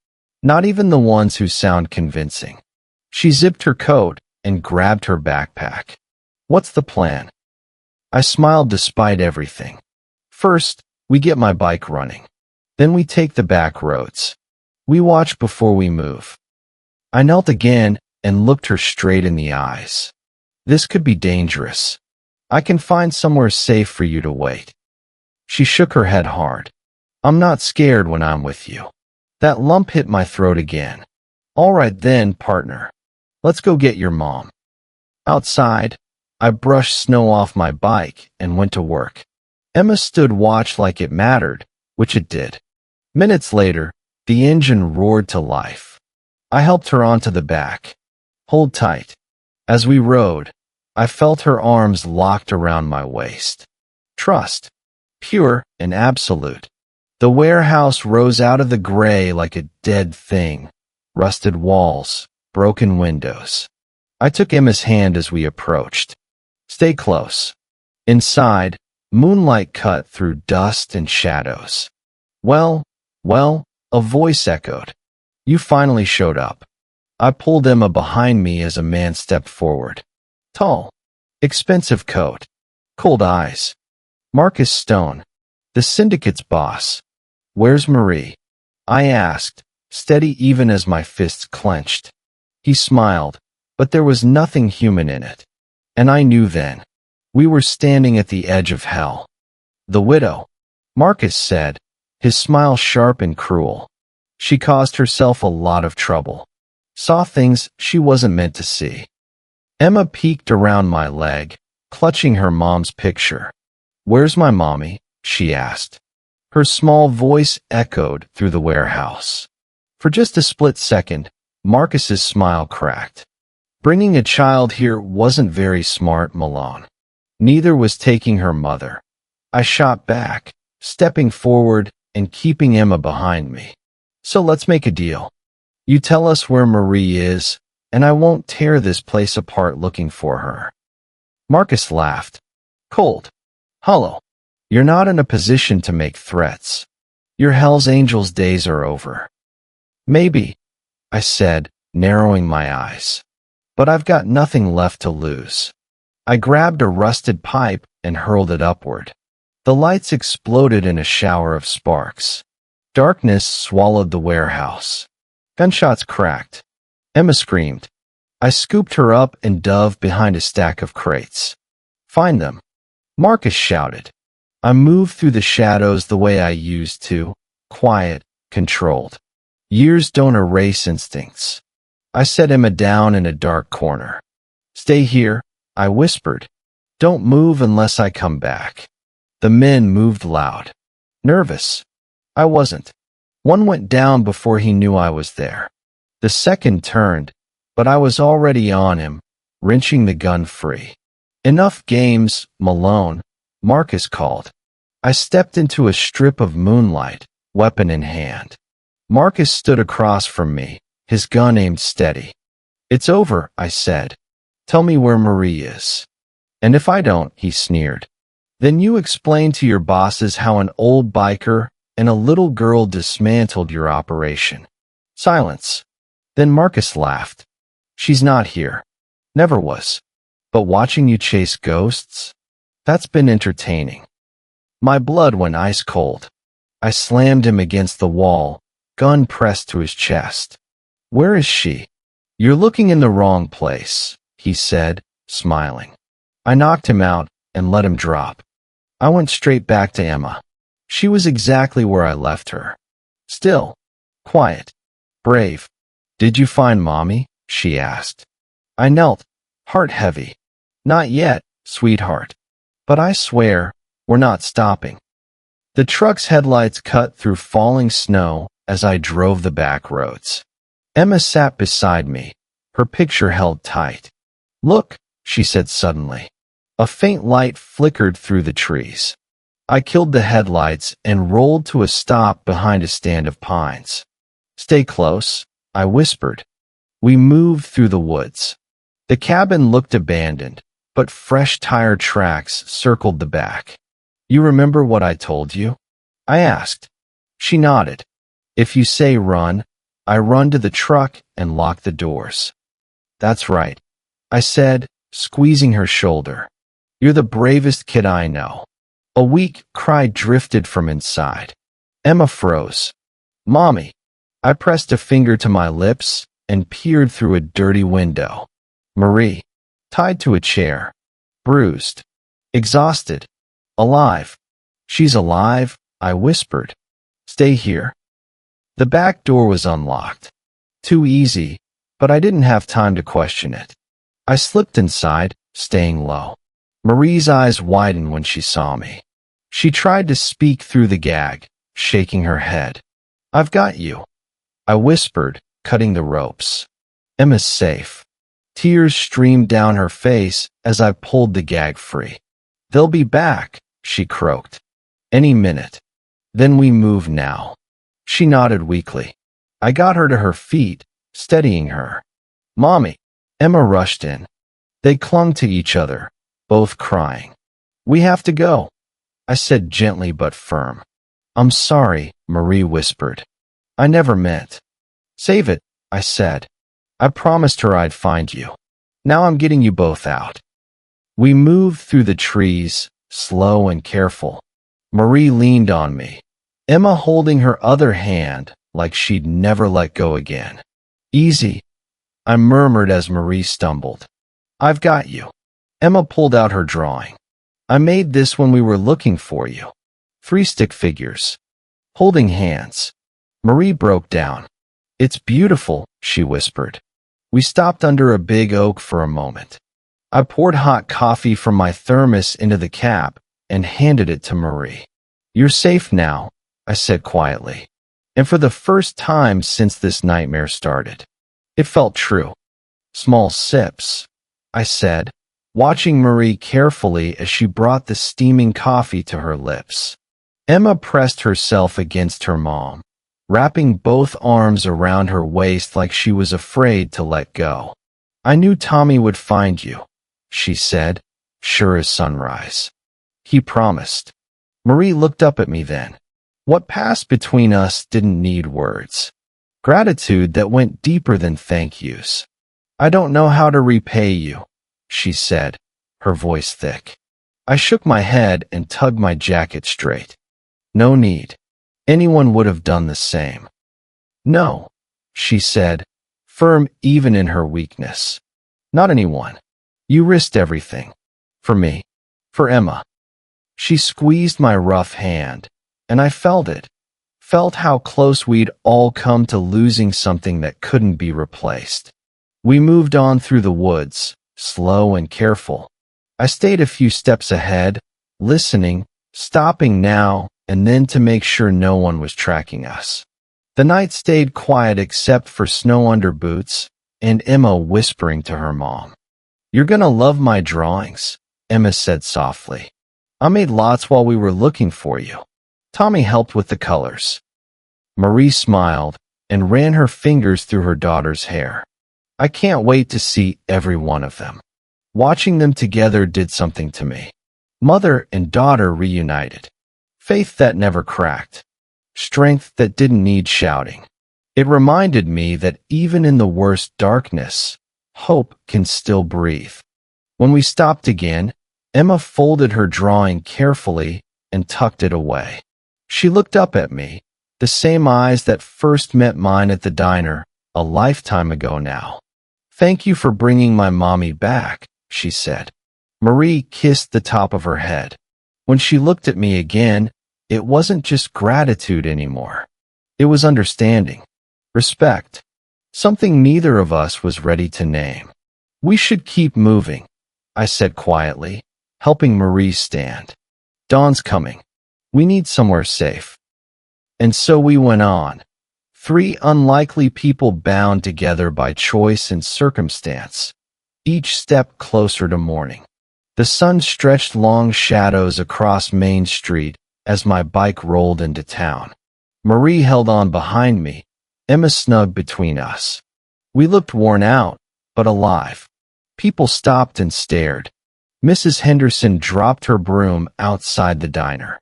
Not even the ones who sound convincing. She zipped her coat and grabbed her backpack. What's the plan? I smiled despite everything. First, we get my bike running. Then we take the back roads. We watch before we move. I knelt again and looked her straight in the eyes. This could be dangerous. I can find somewhere safe for you to wait. She shook her head hard. I'm not scared when I'm with you. That lump hit my throat again. All right then, partner. Let's go get your mom. Outside, I brushed snow off my bike and went to work. Emma stood watch like it mattered, which it did. Minutes later, the engine roared to life. I helped her onto the back. Hold tight. As we rode, I felt her arms locked around my waist. Trust. Pure and absolute. The warehouse rose out of the gray like a dead thing. Rusted walls, broken windows. I took Emma's hand as we approached. Stay close. Inside, moonlight cut through dust and shadows. Well, a voice echoed. You finally showed up. I pulled Emma behind me as a man stepped forward. Tall. Expensive coat. Cold eyes. Marcus Stone. The syndicate's boss. Where's Marie? I asked, steady even as my fists clenched. He smiled, but there was nothing human in it. And I knew then. We were standing at the edge of hell. The widow, Marcus said, his smile sharp and cruel. She caused herself a lot of trouble. Saw things she wasn't meant to see. Emma peeked around my leg, clutching her mom's picture. Where's my mommy? She asked. Her small voice echoed through the warehouse. For just a split second, Marcus's smile cracked. Bringing a child here wasn't very smart, Malone. Neither was taking her mother. I shot back, stepping forward and keeping Emma behind me. So let's make a deal. You tell us where Marie is, and I won't tear this place apart looking for her. Marcus laughed. Cold. Hollow. You're not in a position to make threats. Your Hell's Angels days are over. Maybe, I said, narrowing my eyes. But I've got nothing left to lose. I grabbed a rusted pipe and hurled it upward. The lights exploded in a shower of sparks. Darkness swallowed the warehouse. Gunshots cracked. Emma screamed. I scooped her up and dove behind a stack of crates. Find them. Marcus shouted. I moved through the shadows the way I used to, quiet, controlled. Years don't erase instincts. I set Emma down in a dark corner. Stay here, I whispered. Don't move unless I come back. The men moved loud. Nervous. I wasn't. One went down before he knew I was there. The second turned, but I was already on him, wrenching the gun free. Enough games, Malone, Marcus called. I stepped into a strip of moonlight, weapon in hand. Marcus stood across from me, his gun aimed steady. It's over, I said. Tell me where Marie is. And if I don't, he sneered. Then you explain to your bosses how an old biker and a little girl dismantled your operation. Silence. Then Marcus laughed. She's not here. Never was. But watching you chase ghosts? That's been entertaining. My blood went ice cold. I slammed him against the wall, gun pressed to his chest. Where is she? You're looking in the wrong place, he said, smiling. I knocked him out and let him drop. I went straight back to Emma. She was exactly where I left her. Still, quiet, brave. Did you find Mommy? She asked. I knelt, heart heavy. Not yet, sweetheart. But I swear, we're not stopping. The truck's headlights cut through falling snow as I drove the back roads. Emma sat beside me, her picture held tight. Look, she said suddenly. A faint light flickered through the trees. I killed the headlights and rolled to a stop behind a stand of pines. Stay close, I whispered. We moved through the woods. The cabin looked abandoned, but fresh tire tracks circled the back. You remember what I told you? I asked. She nodded. If you say run, I run to the truck and lock the doors. That's right, I said, squeezing her shoulder. You're the bravest kid I know. A weak cry drifted from inside. Emma froze. Mommy. I pressed a finger to my lips and peered through a dirty window. Marie, tied to a chair, bruised, exhausted, alive. She's alive, I whispered. Stay here. The back door was unlocked. Too easy, but I didn't have time to question it. I slipped inside, staying low. Marie's eyes widened when she saw me. She tried to speak through the gag, shaking her head. "I've got you," I whispered, cutting the ropes. "Emma's safe." Tears streamed down her face as I pulled the gag free. "They'll be back," she croaked. "Any minute." "Then we move now." She nodded weakly. I got her to her feet, steadying her. "Mommy." Emma rushed in. They clung to each other, both crying. "We have to go," I said gently but firm. "I'm sorry," Marie whispered. "I never meant." "Save it," I said. I promised her I'd find you. Now I'm getting you both out. We moved through the trees, slow and careful. Marie leaned on me, Emma holding her other hand like she'd never let go again. "Easy," I murmured as Marie stumbled. "I've got you." Emma pulled out her drawing. "I made this when we were looking for you. 3 stick figures, holding hands." Marie broke down. "It's beautiful," she whispered. We stopped under a big oak for a moment. I poured hot coffee from my thermos into the cap and handed it to Marie. "You're safe now," I said quietly. And for the first time since this nightmare started, it felt true. "Small sips," I said, watching Marie carefully as she brought the steaming coffee to her lips. Emma pressed herself against her mom, wrapping both arms around her waist like she was afraid to let go. "I knew Tommy would find you," she said, sure as sunrise. "He promised." Marie looked up at me then. What passed between us didn't need words. Gratitude that went deeper than thank yous. "I don't know how to repay you," she said, her voice thick. I shook my head and tugged my jacket straight. "No need. Anyone would have done the same." "No," she said, firm even in her weakness. "Not anyone. You risked everything. For me. For Emma." She squeezed my rough hand, and I felt it. Felt how close we'd all come to losing something that couldn't be replaced. We moved on through the woods, slow and careful. I stayed a few steps ahead, listening, stopping now and then to make sure no one was tracking us. The night stayed quiet except for snow under boots and Emma whispering to her mom. "You're gonna love my drawings," Emma said softly. "I made lots while we were looking for you." Tommy helped with the colors. Marie smiled and ran her fingers through her daughter's hair. "I can't wait to see every one of them." Watching them together did something to me. Mother and daughter reunited. Faith that never cracked. Strength that didn't need shouting. It reminded me that even in the worst darkness, hope can still breathe. When we stopped again, Emma folded her drawing carefully and tucked it away. She looked up at me, the same eyes that first met mine at the diner, a lifetime ago now. "Thank you for bringing my mommy back," she said. Marie kissed the top of her head. When she looked at me again, it wasn't just gratitude anymore. It was understanding, respect, something neither of us was ready to name. "We should keep moving," I said quietly, helping Marie stand. "Dawn's coming. We need somewhere safe." And so we went on. 3 unlikely people bound together by choice and circumstance, each step closer to morning. The sun stretched long shadows across Main Street as my bike rolled into town. Marie held on behind me, Emma snug between us. We looked worn out, but alive. People stopped and stared. Mrs. Henderson dropped her broom outside the diner.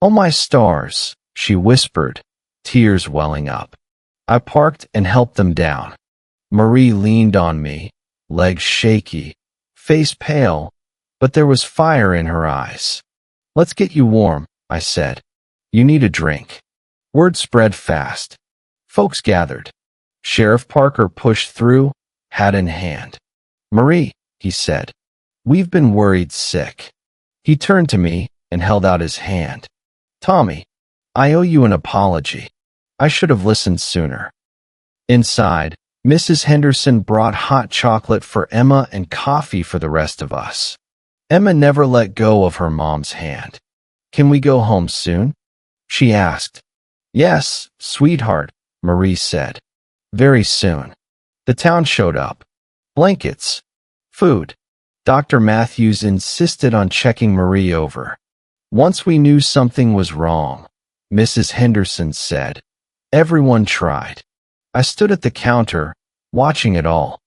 "Oh my stars," she whispered, tears welling up. I parked and helped them down. Marie leaned on me, legs shaky, face pale, but there was fire in her eyes. "Let's get you warm," I said. "You need a drink." Word spread fast. Folks gathered. Sheriff Parker pushed through, hat in hand. "Marie," he said, "we've been worried sick." He turned to me and held out his hand. "Tommy, I owe you an apology." I should have listened sooner. Inside, Mrs. Henderson brought hot chocolate for Emma and coffee for the rest of us. Emma never let go of her mom's hand. Can we go home soon? She asked. Yes, sweetheart, Marie said. Very soon. The town showed up. Blankets. Food. Dr. Matthews insisted on checking Marie over. Once we knew something was wrong, Mrs. Henderson said. Everyone tried. I stood at the counter, watching it all.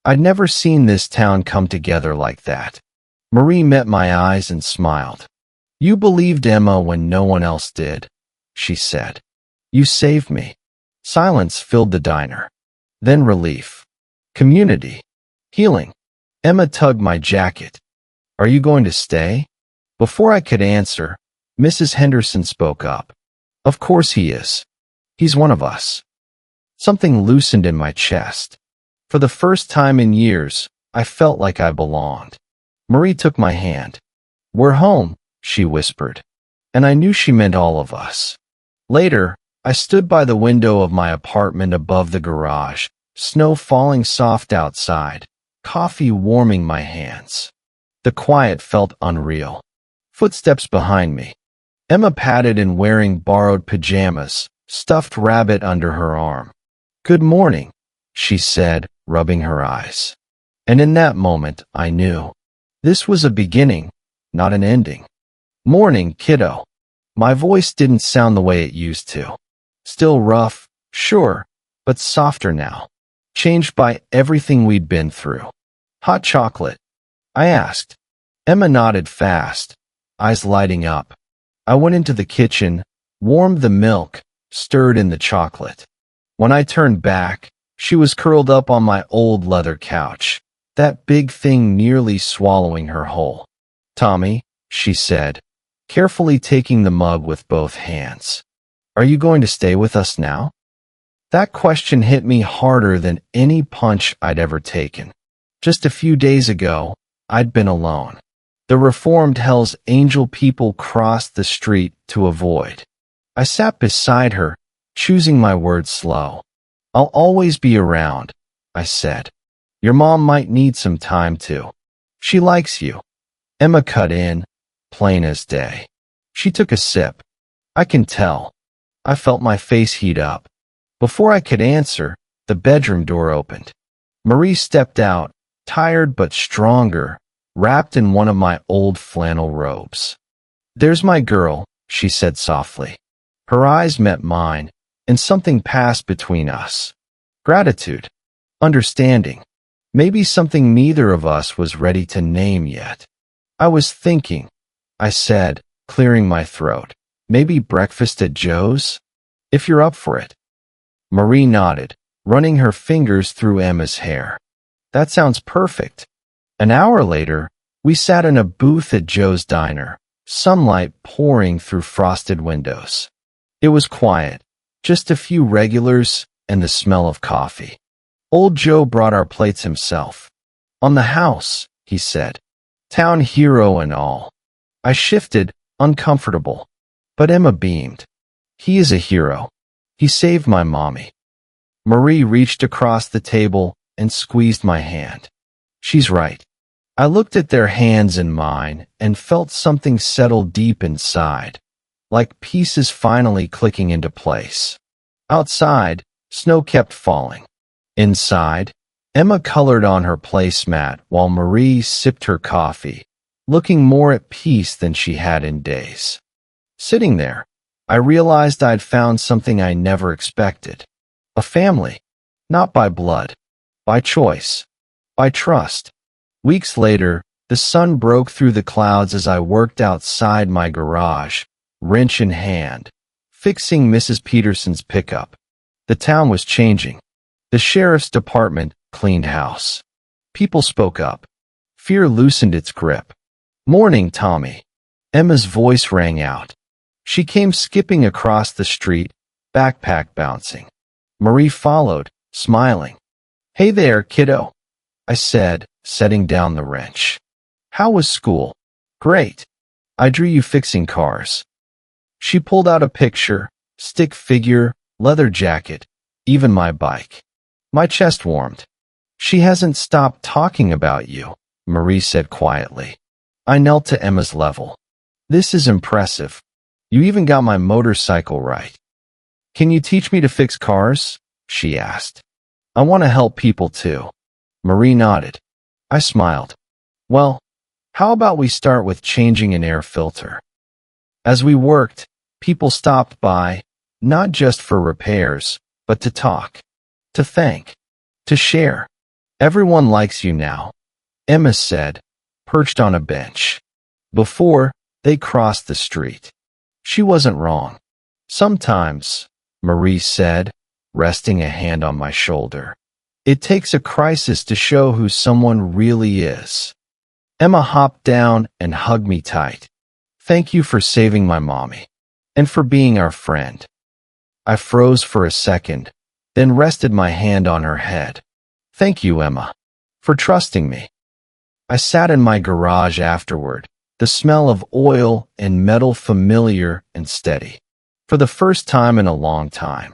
I'd never seen this town come together like that. Marie met my eyes and smiled. You believed Emma when no one else did, she said. You saved me. Silence filled the diner. Then relief. Community. Healing. Emma tugged my jacket. Are you going to stay? Before I could answer, Mrs. Henderson spoke up. Of course he is. He's one of us. Something loosened in my chest. For the first time in years, I felt like I belonged. Marie took my hand. We're home, she whispered. And I knew she meant all of us. Later, I stood by the window of my apartment above the garage, snow falling soft outside, coffee warming my hands. The quiet felt unreal. Footsteps behind me. Emma patted in wearing borrowed pajamas, stuffed rabbit under her arm. Good morning, she said, rubbing her eyes. And in that moment, I knew. This was a beginning, not an ending. Morning, kiddo. My voice didn't sound the way it used to. Still rough, sure, but softer now. Changed by everything we'd been through. Hot chocolate? I asked. Emma nodded fast, eyes lighting up. I went into the kitchen, warmed the milk, stirred in the chocolate. When I turned back, she was curled up on my old leather couch, that big thing nearly swallowing her whole. Tommy, she said, carefully taking the mug with both hands. Are you going to stay with us now? That question hit me harder than any punch I'd ever taken. Just a few days ago, I'd been alone. The reformed Hell's Angel people crossed the street to avoid. I sat beside her, choosing my words slow. I'll always be around, I said. Your mom might need some time too. She likes you. Emma cut in, plain as day. She took a sip. I can tell. I felt my face heat up. Before I could answer, the bedroom door opened. Marie stepped out, tired but stronger, wrapped in one of my old flannel robes. There's my girl, she said softly. Her eyes met mine, and something passed between us. Gratitude. Understanding. Maybe something neither of us was ready to name yet. I was thinking, I said, clearing my throat. Maybe breakfast at Joe's? If you're up for it. Marie nodded, running her fingers through Emma's hair. That sounds perfect. An hour later, we sat in a booth at Joe's diner, sunlight pouring through frosted windows. It was quiet, just a few regulars and the smell of coffee. Old Joe brought our plates himself. On the house, he said. Town hero and all. I shifted, uncomfortable. But Emma beamed. He is a hero. He saved my mommy. Marie reached across the table and squeezed my hand. She's right. I looked at their hands in mine and felt something settle deep inside, like pieces finally clicking into place. Outside, snow kept falling. Inside, Emma colored on her placemat while Marie sipped her coffee, looking more at peace than she had in days. Sitting there, I realized I'd found something I never expected. A family. Not by blood. By choice. By trust. Weeks later, the sun broke through the clouds as I worked outside my garage, wrench in hand, fixing Mrs. Peterson's pickup. The town was changing. The sheriff's department cleaned house. People spoke up. Fear loosened its grip. Morning, Tommy. Emma's voice rang out. She came skipping across the street, backpack bouncing. Marie followed, smiling. Hey there, kiddo, I said, setting down the wrench. How was school? Great. I drew you fixing cars. She pulled out a picture, stick figure, leather jacket, even my bike. My chest warmed. She hasn't stopped talking about you, Marie said quietly. I knelt to Emma's level. This is impressive. You even got my motorcycle right. Can you teach me to fix cars? She asked. I want to help people too. Marie nodded. I smiled. Well, how about we start with changing an air filter? As we worked, people stopped by, not just for repairs, but to talk, to thank, to share. Everyone likes you now, Emma said, perched on a bench. Before, they crossed the street. She wasn't wrong. Sometimes, Marie said, resting a hand on my shoulder, it takes a crisis to show who someone really is. Emma hopped down and hugged me tight. Thank you for saving my mommy, and for being our friend. I froze for a second, then rested my hand on her head. Thank you, Emma, for trusting me. I sat in my garage afterward, the smell of oil and metal familiar and steady. For the first time in a long time,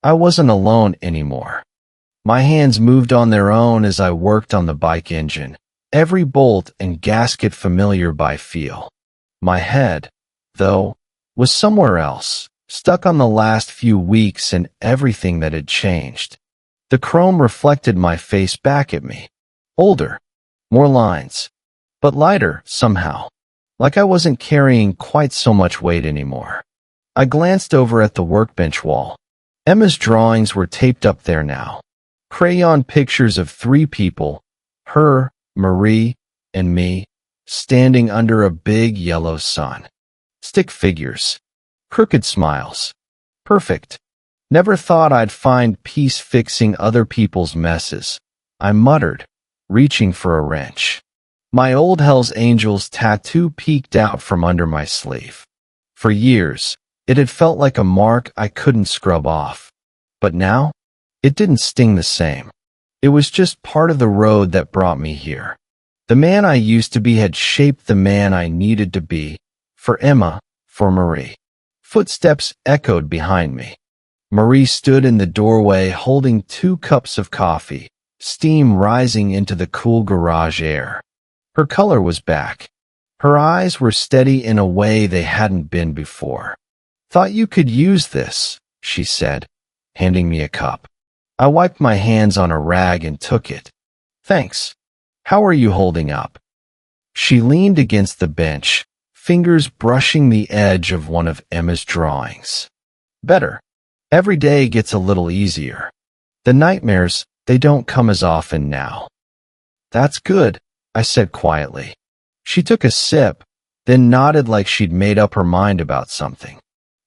I wasn't alone anymore. My hands moved on their own as I worked on the bike engine, every bolt and gasket familiar by feel. My head, though, was somewhere else, stuck on the last few weeks and everything that had changed. The chrome reflected my face back at me. Older, more lines, but lighter somehow, like I wasn't carrying quite so much weight anymore. I glanced over at the workbench wall. Emma's drawings were taped up there now. Crayon pictures of 3 people, her, Marie, and me, standing under a big yellow sun. Stick figures. Crooked smiles. Perfect. Never thought I'd find peace fixing other people's messes, I muttered, reaching for a wrench. My old Hell's Angels tattoo peeked out from under my sleeve. For years, it had felt like a mark I couldn't scrub off. But now, it didn't sting the same. It was just part of the road that brought me here. The man I used to be had shaped the man I needed to be, for Emma, for Marie. Footsteps echoed behind me. Marie stood in the doorway holding 2 cups of coffee, steam rising into the cool garage air. Her color was back. Her eyes were steady in a way they hadn't been before. Thought you could use this, she said, handing me a cup. I wiped my hands on a rag and took it. Thanks. How are you holding up? She leaned against the bench, fingers brushing the edge of one of Emma's drawings. Better. Every day gets a little easier. The nightmares, they don't come as often now. That's good, I said quietly. She took a sip, then nodded like she'd made up her mind about something.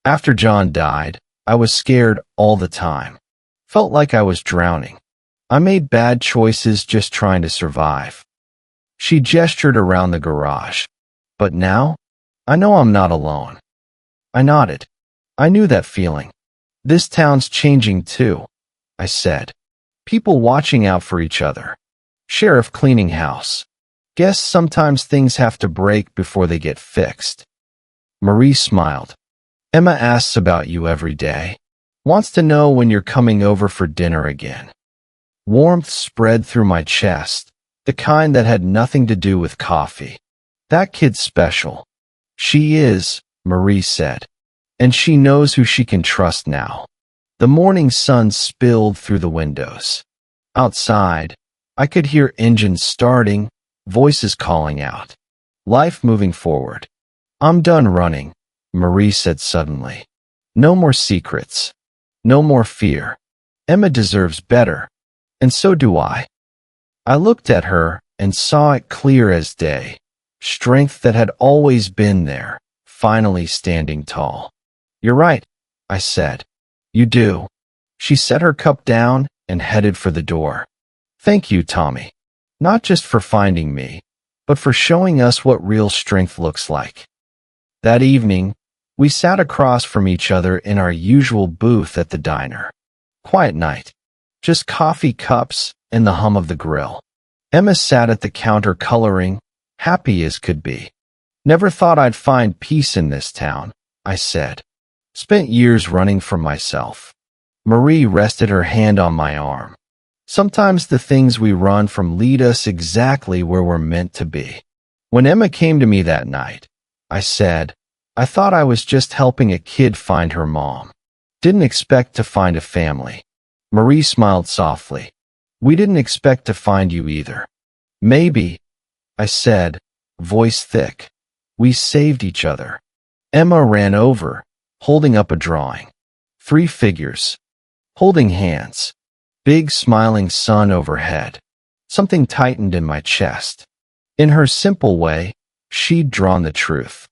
After John died, I was scared all the time. Felt like I was drowning. I made bad choices just trying to survive. She gestured around the garage. But now, I know I'm not alone. I nodded. I knew that feeling. This town's changing too, I said. People watching out for each other. Sheriff cleaning house. Guess sometimes things have to break before they get fixed. Marie smiled. Emma asks about you every day. Wants to know when you're coming over for dinner again. Warmth spread through my chest, the kind that had nothing to do with coffee. That kid's special. She is, Marie said. And she knows who she can trust now. The morning sun spilled through the windows. Outside, I could hear engines starting, voices calling out. Life moving forward. I'm done running, Marie said suddenly. No more secrets. No more fear. Emma deserves better. And so do I. I looked at her and saw it clear as day. Strength that had always been there, finally standing tall. You're right, I said. You do. She set her cup down and headed for the door. Thank you, Tommy. Not just for finding me, but for showing us what real strength looks like. That evening, we sat across from each other in our usual booth at the diner. Quiet night. Just coffee cups and the hum of the grill. Emma sat at the counter coloring, happy as could be. Never thought I'd find peace in this town, I said. Spent years running from myself. Marie rested her hand on my arm. Sometimes the things we run from lead us exactly where we're meant to be. When Emma came to me that night, I said, I thought I was just helping a kid find her mom. Didn't expect to find a family. Marie smiled softly. We didn't expect to find you either. Maybe, I said, voice thick. We saved each other. Emma ran over, holding up a drawing. 3 figures. Holding hands. Big smiling sun overhead. Something tightened in my chest. In her simple way, she'd drawn the truth.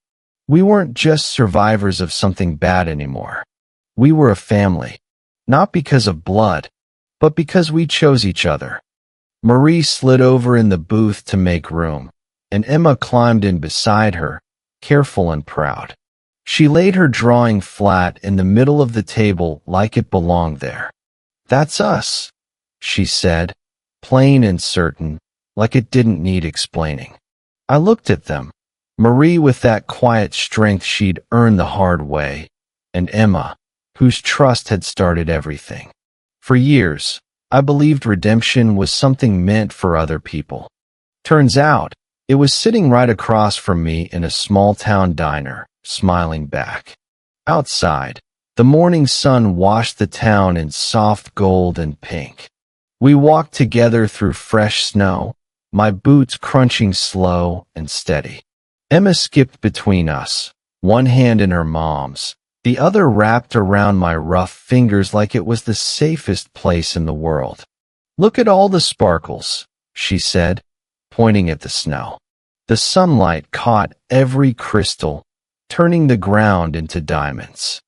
We weren't just survivors of something bad anymore. We were a family. Not because of blood, but because we chose each other. Marie slid over in the booth to make room, and Emma climbed in beside her, careful and proud. She laid her drawing flat in the middle of the table like it belonged there. That's us, she said, plain and certain, like it didn't need explaining. I looked at them, Marie with that quiet strength she'd earned the hard way, and Emma, whose trust had started everything. For years, I believed redemption was something meant for other people. Turns out, it was sitting right across from me in a small-town diner, smiling back. Outside, the morning sun washed the town in soft gold and pink. We walked together through fresh snow, my boots crunching slow and steady. Emma skipped between us, one hand in her mom's, the other wrapped around my rough fingers like it was the safest place in the world. Look at all the sparkles, she said, pointing at the snow. The sunlight caught every crystal, turning the ground into diamonds.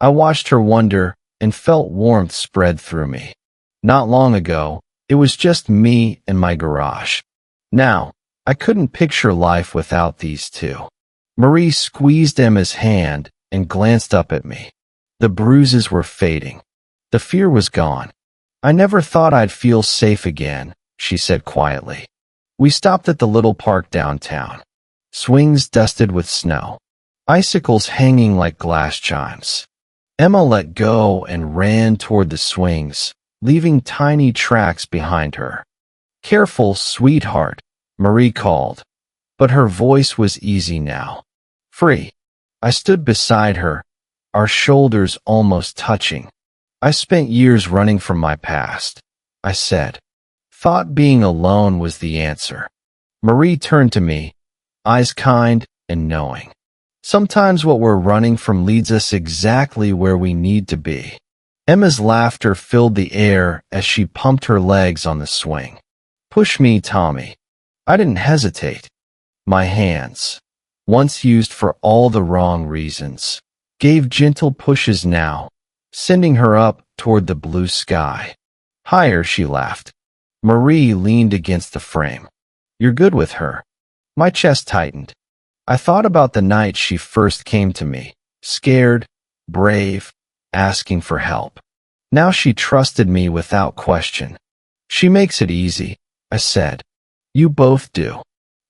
I watched her wonder and felt warmth spread through me. Not long ago, it was just me and my garage. Now, I couldn't picture life without these two. Marie squeezed Emma's hand and glanced up at me. The bruises were fading. The fear was gone. I never thought I'd feel safe again, she said quietly. We stopped at the little park downtown. Swings dusted with snow. Icicles hanging like glass chimes. Emma let go and ran toward the swings, leaving tiny tracks behind her. Careful, sweetheart, Marie called, but her voice was easy now. Free. I stood beside her, our shoulders almost touching. I spent years running from my past, I said. Thought being alone was the answer. Marie turned to me, eyes kind and knowing. Sometimes what we're running from leads us exactly where we need to be. Emma's laughter filled the air as she pumped her legs on the swing. Push me, Tommy. I didn't hesitate. My hands, once used for all the wrong reasons, gave gentle pushes now, sending her up toward the blue sky. Higher, she laughed. Marie leaned against the frame. You're good with her. My chest tightened. I thought about the night she first came to me, scared, brave, asking for help. Now she trusted me without question. She makes it easy, I said. You both do.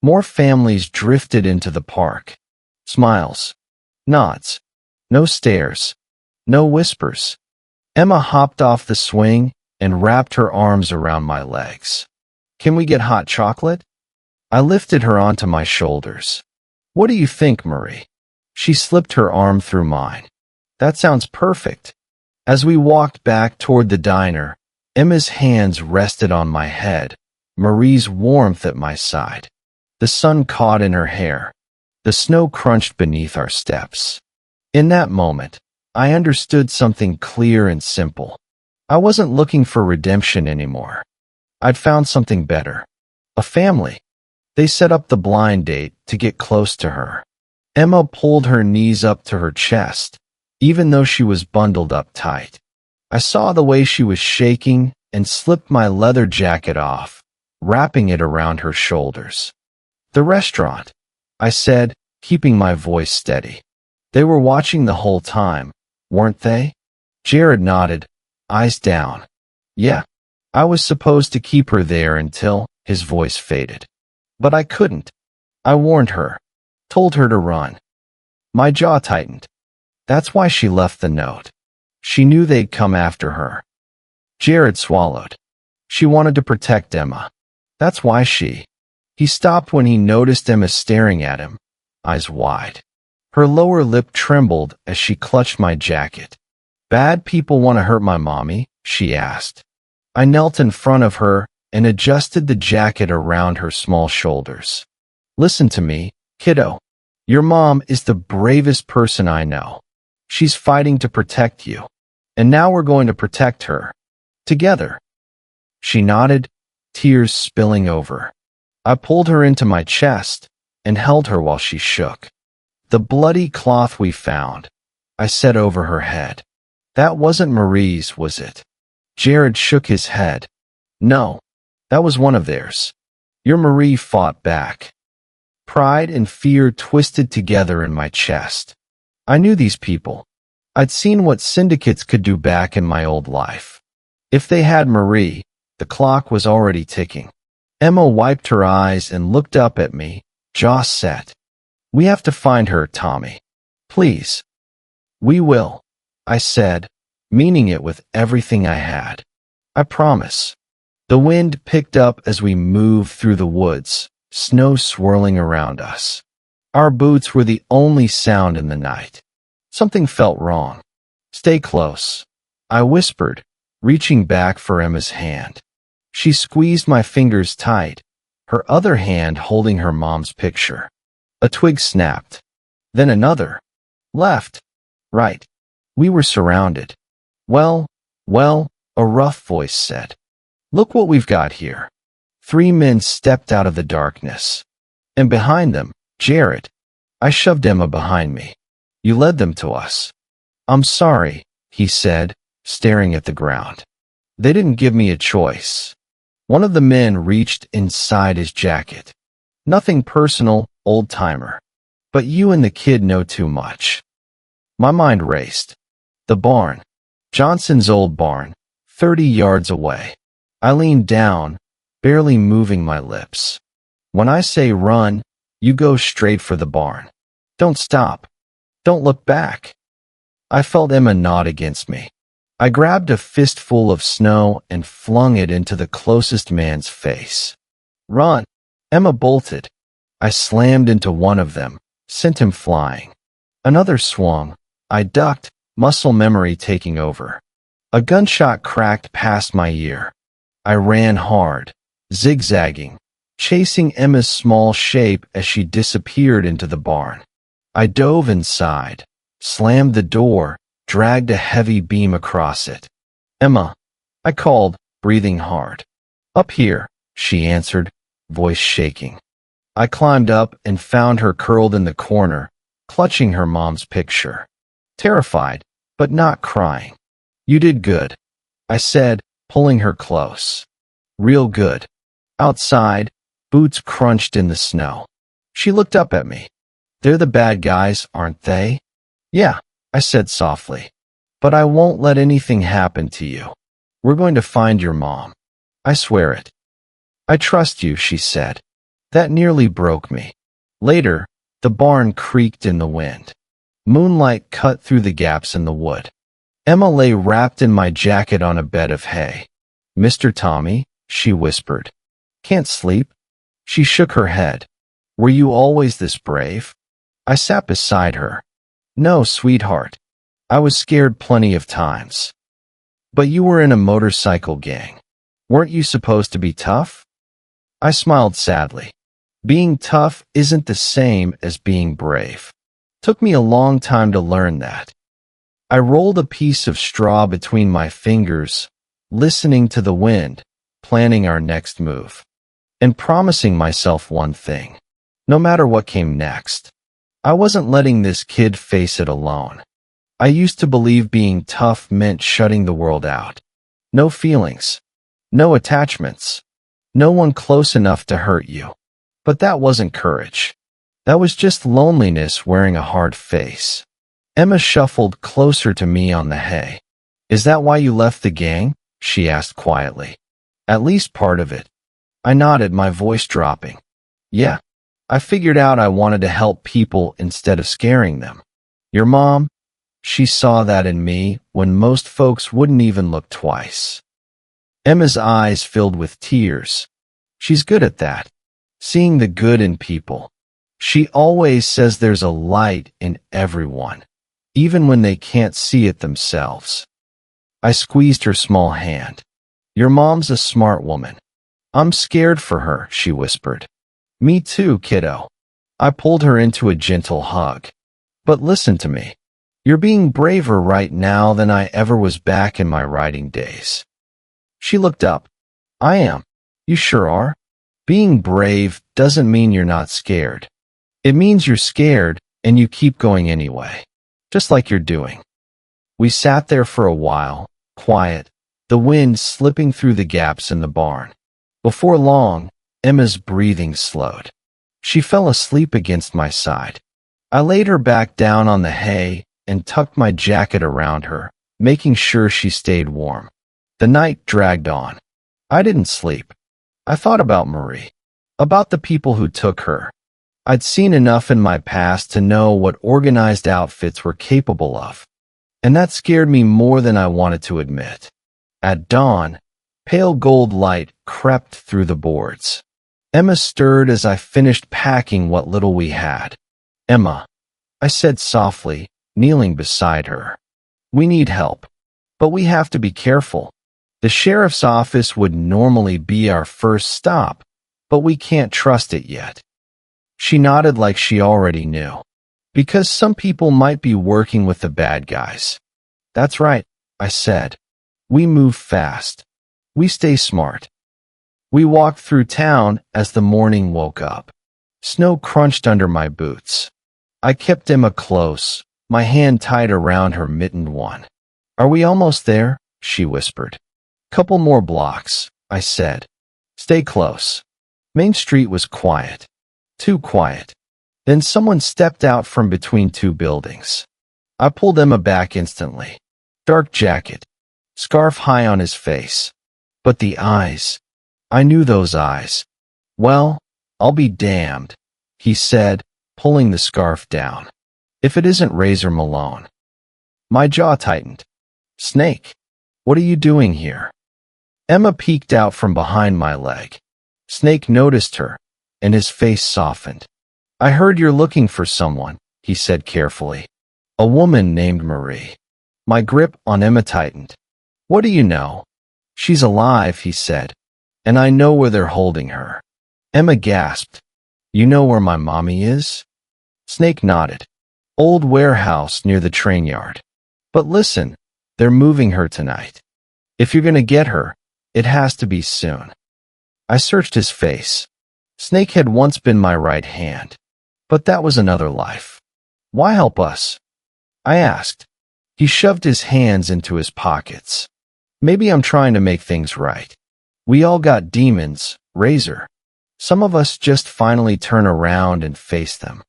More families drifted into the park. Smiles. Nods. No stares. No whispers. Emma hopped off the swing and wrapped her arms around my legs. Can we get hot chocolate? I lifted her onto my shoulders. What do you think, Marie? She slipped her arm through mine. That sounds perfect. As we walked back toward the diner, Emma's hands rested on my head, Marie's warmth at my side. The sun caught in her hair. The snow crunched beneath our steps. In that moment, I understood something clear and simple. I wasn't looking for redemption anymore. I'd found something better. A family. They set up the blind date to get close to her. Emma pulled her knees up to her chest, even though she was bundled up tight. I saw the way she was shaking and slipped my leather jacket off, wrapping it around her shoulders. The restaurant, I said, keeping my voice steady. They were watching the whole time, weren't they? Jared nodded, eyes down. Yeah, I was supposed to keep her there until his voice faded. But I couldn't. I warned her, told her to run. My jaw tightened. That's why she left the note. She knew they'd come after her. Jared swallowed. She wanted to protect Emma. That's why He stopped when he noticed Emma staring at him, eyes wide. Her lower lip trembled as she clutched my jacket. Bad people want to hurt my mommy? She asked. I knelt in front of her and adjusted the jacket around her small shoulders. Listen to me, kiddo. Your mom is the bravest person I know. She's fighting to protect you. And now we're going to protect her. Together. She nodded, tears spilling over. I pulled her into my chest and held her while she shook. The bloody cloth we found, I said over her head. That wasn't Marie's, was it? Jared shook his head. No, that was one of theirs. Your Marie fought back. Pride and fear twisted together in my chest. I knew these people. I'd seen what syndicates could do back in my old life. If they had Marie, the clock was already ticking. Emma wiped her eyes and looked up at me, jaw set. We have to find her, Tommy. Please. We will, I said, meaning it with everything I had. I promise. The wind picked up as we moved through the woods, snow swirling around us. Our boots were the only sound in the night. Something felt wrong. Stay close, I whispered, reaching back for Emma's hand. She squeezed my fingers tight, her other hand holding her mom's picture. A twig snapped. Then another. Left. Right. We were surrounded. Well, a rough voice said. Look what we've got here. 3 men stepped out of the darkness. And behind them, Jared. I shoved Emma behind me. You led them to us. I'm sorry, he said, staring at the ground. They didn't give me a choice. One of the men reached inside his jacket. Nothing personal, old-timer. But you and the kid know too much. My mind raced. The barn. Johnson's old barn, 30 yards away. I leaned down, barely moving my lips. When I say run, you go straight for the barn. Don't stop. Don't look back. I felt Emma nod against me. I grabbed a fistful of snow and flung it into the closest man's face. Run! Emma bolted. I slammed into one of them, sent him flying. Another swung. I ducked, muscle memory taking over. A gunshot cracked past my ear. I ran hard, zigzagging, chasing Emma's small shape as she disappeared into the barn. I dove inside, slammed the door, dragged a heavy beam across it. Emma, I called, breathing hard. Up here, she answered, voice shaking. I climbed up and found her curled in the corner, clutching her mom's picture. Terrified, but not crying. You did good, I said, pulling her close. Real good. Outside, boots crunched in the snow. She looked up at me. They're the bad guys, aren't they? Yeah, I said softly. But I won't let anything happen to you. We're going to find your mom. I swear it. I trust you, she said. That nearly broke me. Later, the barn creaked in the wind. Moonlight cut through the gaps in the wood. Emma lay wrapped in my jacket on a bed of hay. Mr. Tommy, she whispered. Can't sleep? She shook her head. Were you always this brave? I sat beside her. No, sweetheart. I was scared plenty of times. But you were in a motorcycle gang. Weren't you supposed to be tough? I smiled sadly. Being tough isn't the same as being brave. Took me a long time to learn that. I rolled a piece of straw between my fingers, listening to the wind, planning our next move, and promising myself one thing. No matter what came next, I wasn't letting this kid face it alone. I used to believe being tough meant shutting the world out. No feelings. No attachments. No one close enough to hurt you. But that wasn't courage. That was just loneliness wearing a hard face. Emma shuffled closer to me on the hay. Is that why you left the gang? She asked quietly. At least part of it. I nodded, my voice dropping. Yeah. I figured out I wanted to help people instead of scaring them. Your mom? She saw that in me when most folks wouldn't even look twice. Emma's eyes filled with tears. She's good at that, seeing the good in people. She always says there's a light in everyone, even when they can't see it themselves. I squeezed her small hand. Your mom's a smart woman. I'm scared for her, she whispered. Me too, kiddo. I pulled her into a gentle hug. But listen to me. You're being braver right now than I ever was back in my writing days. She looked up. I am. You sure are. Being brave doesn't mean you're not scared. It means you're scared and you keep going anyway, just like you're doing. We sat there for a while, quiet, the wind slipping through the gaps in the barn. Before long, Emma's breathing slowed. She fell asleep against my side. I laid her back down on the hay and tucked my jacket around her, making sure she stayed warm. The night dragged on. I didn't sleep. I thought about Marie, about the people who took her. I'd seen enough in my past to know what organized outfits were capable of, and that scared me more than I wanted to admit. At dawn, pale gold light crept through the boards. Emma stirred as I finished packing what little we had. Emma, I said softly, kneeling beside her. We need help, but we have to be careful. The sheriff's office would normally be our first stop, but we can't trust it yet. She nodded like she already knew. Because some people might be working with the bad guys. That's right, I said. We move fast. We stay smart. We walked through town as the morning woke up. Snow crunched under my boots. I kept Emma close, my hand tied around her mittened one. Are we almost there? She whispered. Couple more blocks, I said. Stay close. Main Street was quiet. Too quiet. Then someone stepped out from between two buildings. I pulled Emma back instantly. Dark jacket. Scarf high on his face. But the eyes. I knew those eyes. Well, I'll be damned, he said, pulling the scarf down. If it isn't Razor Malone. My jaw tightened. Snake, what are you doing here? Emma peeked out from behind my leg. Snake noticed her, and his face softened. I heard you're looking for someone, he said carefully. A woman named Marie. My grip on Emma tightened. What do you know? She's alive, he said. And I know where they're holding her. Emma gasped. You know where my mommy is? Snake nodded. Old warehouse near the train yard. But listen, they're moving her tonight. If you're gonna get her, it has to be soon. I searched his face. Snake had once been my right hand. But that was another life. Why help us? I asked. He shoved his hands into his pockets. Maybe I'm trying to make things right. We all got demons, Razor. Some of us just finally turn around and face them.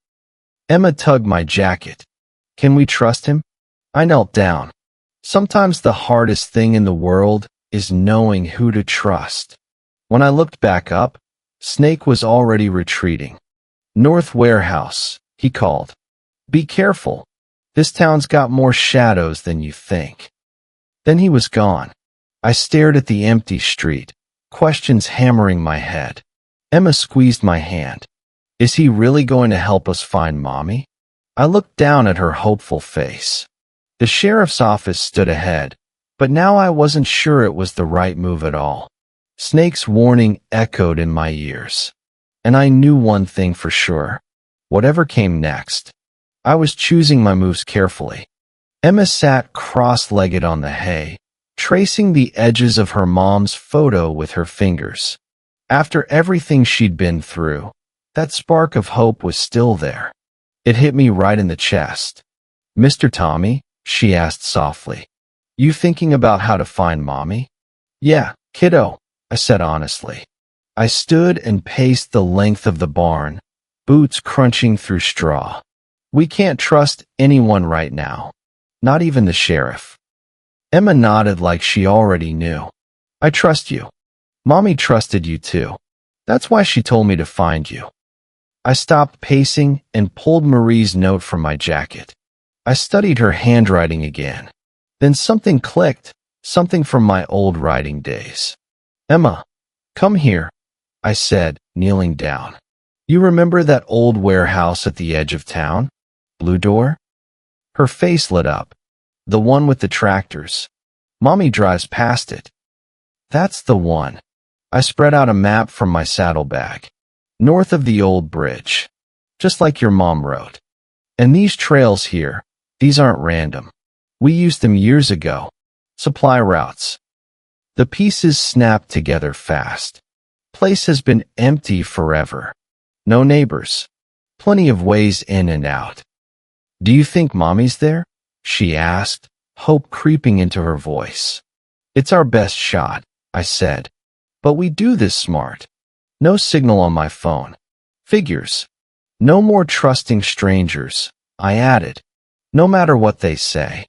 Emma tugged my jacket. Can we trust him? I knelt down. Sometimes the hardest thing in the world is knowing who to trust. When I looked back up, Snake was already retreating. North Warehouse, he called. Be careful. This town's got more shadows than you think. Then he was gone. I stared at the empty street, questions hammering my head. Emma squeezed my hand. Is he really going to help us find Mommy? I looked down at her hopeful face. The sheriff's office stood ahead, but now I wasn't sure it was the right move at all. Snake's warning echoed in my ears. And I knew one thing for sure. Whatever came next, I was choosing my moves carefully. Emma sat cross-legged on the hay, tracing the edges of her mom's photo with her fingers. After everything she'd been through, that spark of hope was still there. It hit me right in the chest. Mr. Tommy, she asked softly, you thinking about how to find Mommy? Yeah, kiddo, I said honestly. I stood and paced the length of the barn, boots crunching through straw. We can't trust anyone right now, not even the sheriff. Emma nodded like she already knew. I trust you. Mommy trusted you too. That's why she told me to find you. I stopped pacing and pulled Marie's note from my jacket. I studied her handwriting again. Then something clicked, something from my old writing days. Emma, come here, I said, kneeling down. You remember that old warehouse at the edge of town? Blue door? Her face lit up. The one with the tractors. Mommy drives past it. That's the one. I spread out a map from my saddlebag. North of the old bridge. Just like your mom wrote. And these trails here, these aren't random. We used them years ago. Supply routes. The pieces snapped together fast. Place has been empty forever. No neighbors. Plenty of ways in and out. Do you think Mommy's there? She asked, hope creeping into her voice. It's our best shot, I said. But we do this smart. No signal on my phone. Figures. No more trusting strangers, I added. No matter what they say.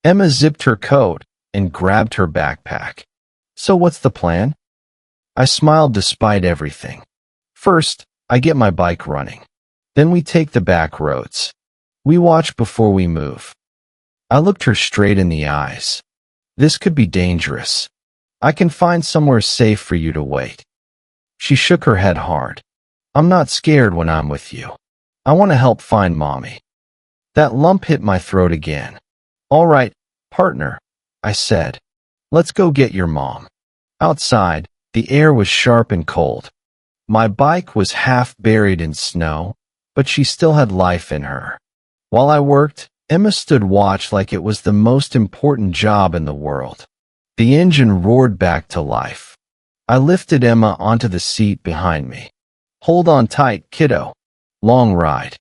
Emma zipped her coat and grabbed her backpack. So what's the plan? I smiled despite everything. First, I get my bike running. Then we take the back roads. We watch before we move. I looked her straight in the eyes. This could be dangerous. I can find somewhere safe for you to wait. She shook her head hard. I'm not scared when I'm with you. I want to help find Mommy. That lump hit my throat again. All right, partner, I said. Let's go get your mom. Outside, the air was sharp and cold. My bike was half buried in snow, but she still had life in her. While I worked, Emma stood watch like it was the most important job in the world. The engine roared back to life. I lifted Emma onto the seat behind me. Hold on tight, kiddo. Long ride.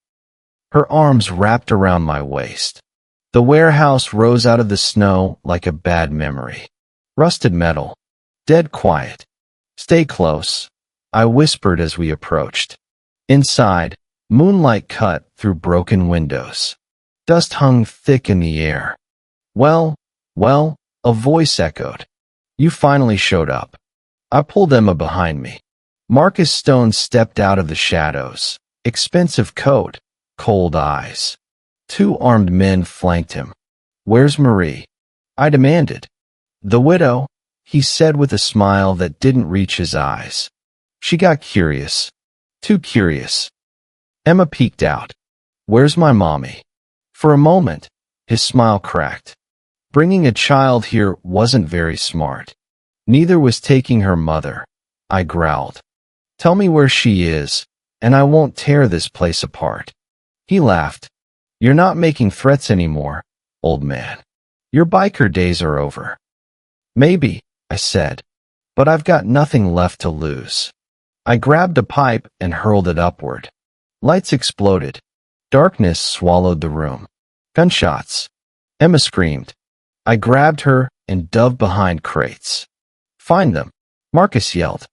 Her arms wrapped around my waist. The warehouse rose out of the snow like a bad memory. Rusted metal. Dead quiet. Stay close, I whispered as we approached. Inside, moonlight cut through broken windows. Dust hung thick in the air. Well, a voice echoed. You finally showed up. I pulled Emma behind me. Marcus Stone stepped out of the shadows. Expensive coat, cold eyes. 2 armed men flanked him. Where's Marie? I demanded. The widow, he said with a smile that didn't reach his eyes. She got curious. Too curious. Emma peeked out. Where's my mommy? For a moment, his smile cracked. Bringing a child here wasn't very smart. Neither was taking her mother, I growled. Tell me where she is, and I won't tear this place apart. He laughed. You're not making threats anymore, old man. Your biker days are over. Maybe, I said, but I've got nothing left to lose. I grabbed a pipe and hurled it upward. Lights exploded. Darkness swallowed the room. Gunshots. Emma screamed. I grabbed her and dove behind crates. Find them, Marcus yelled.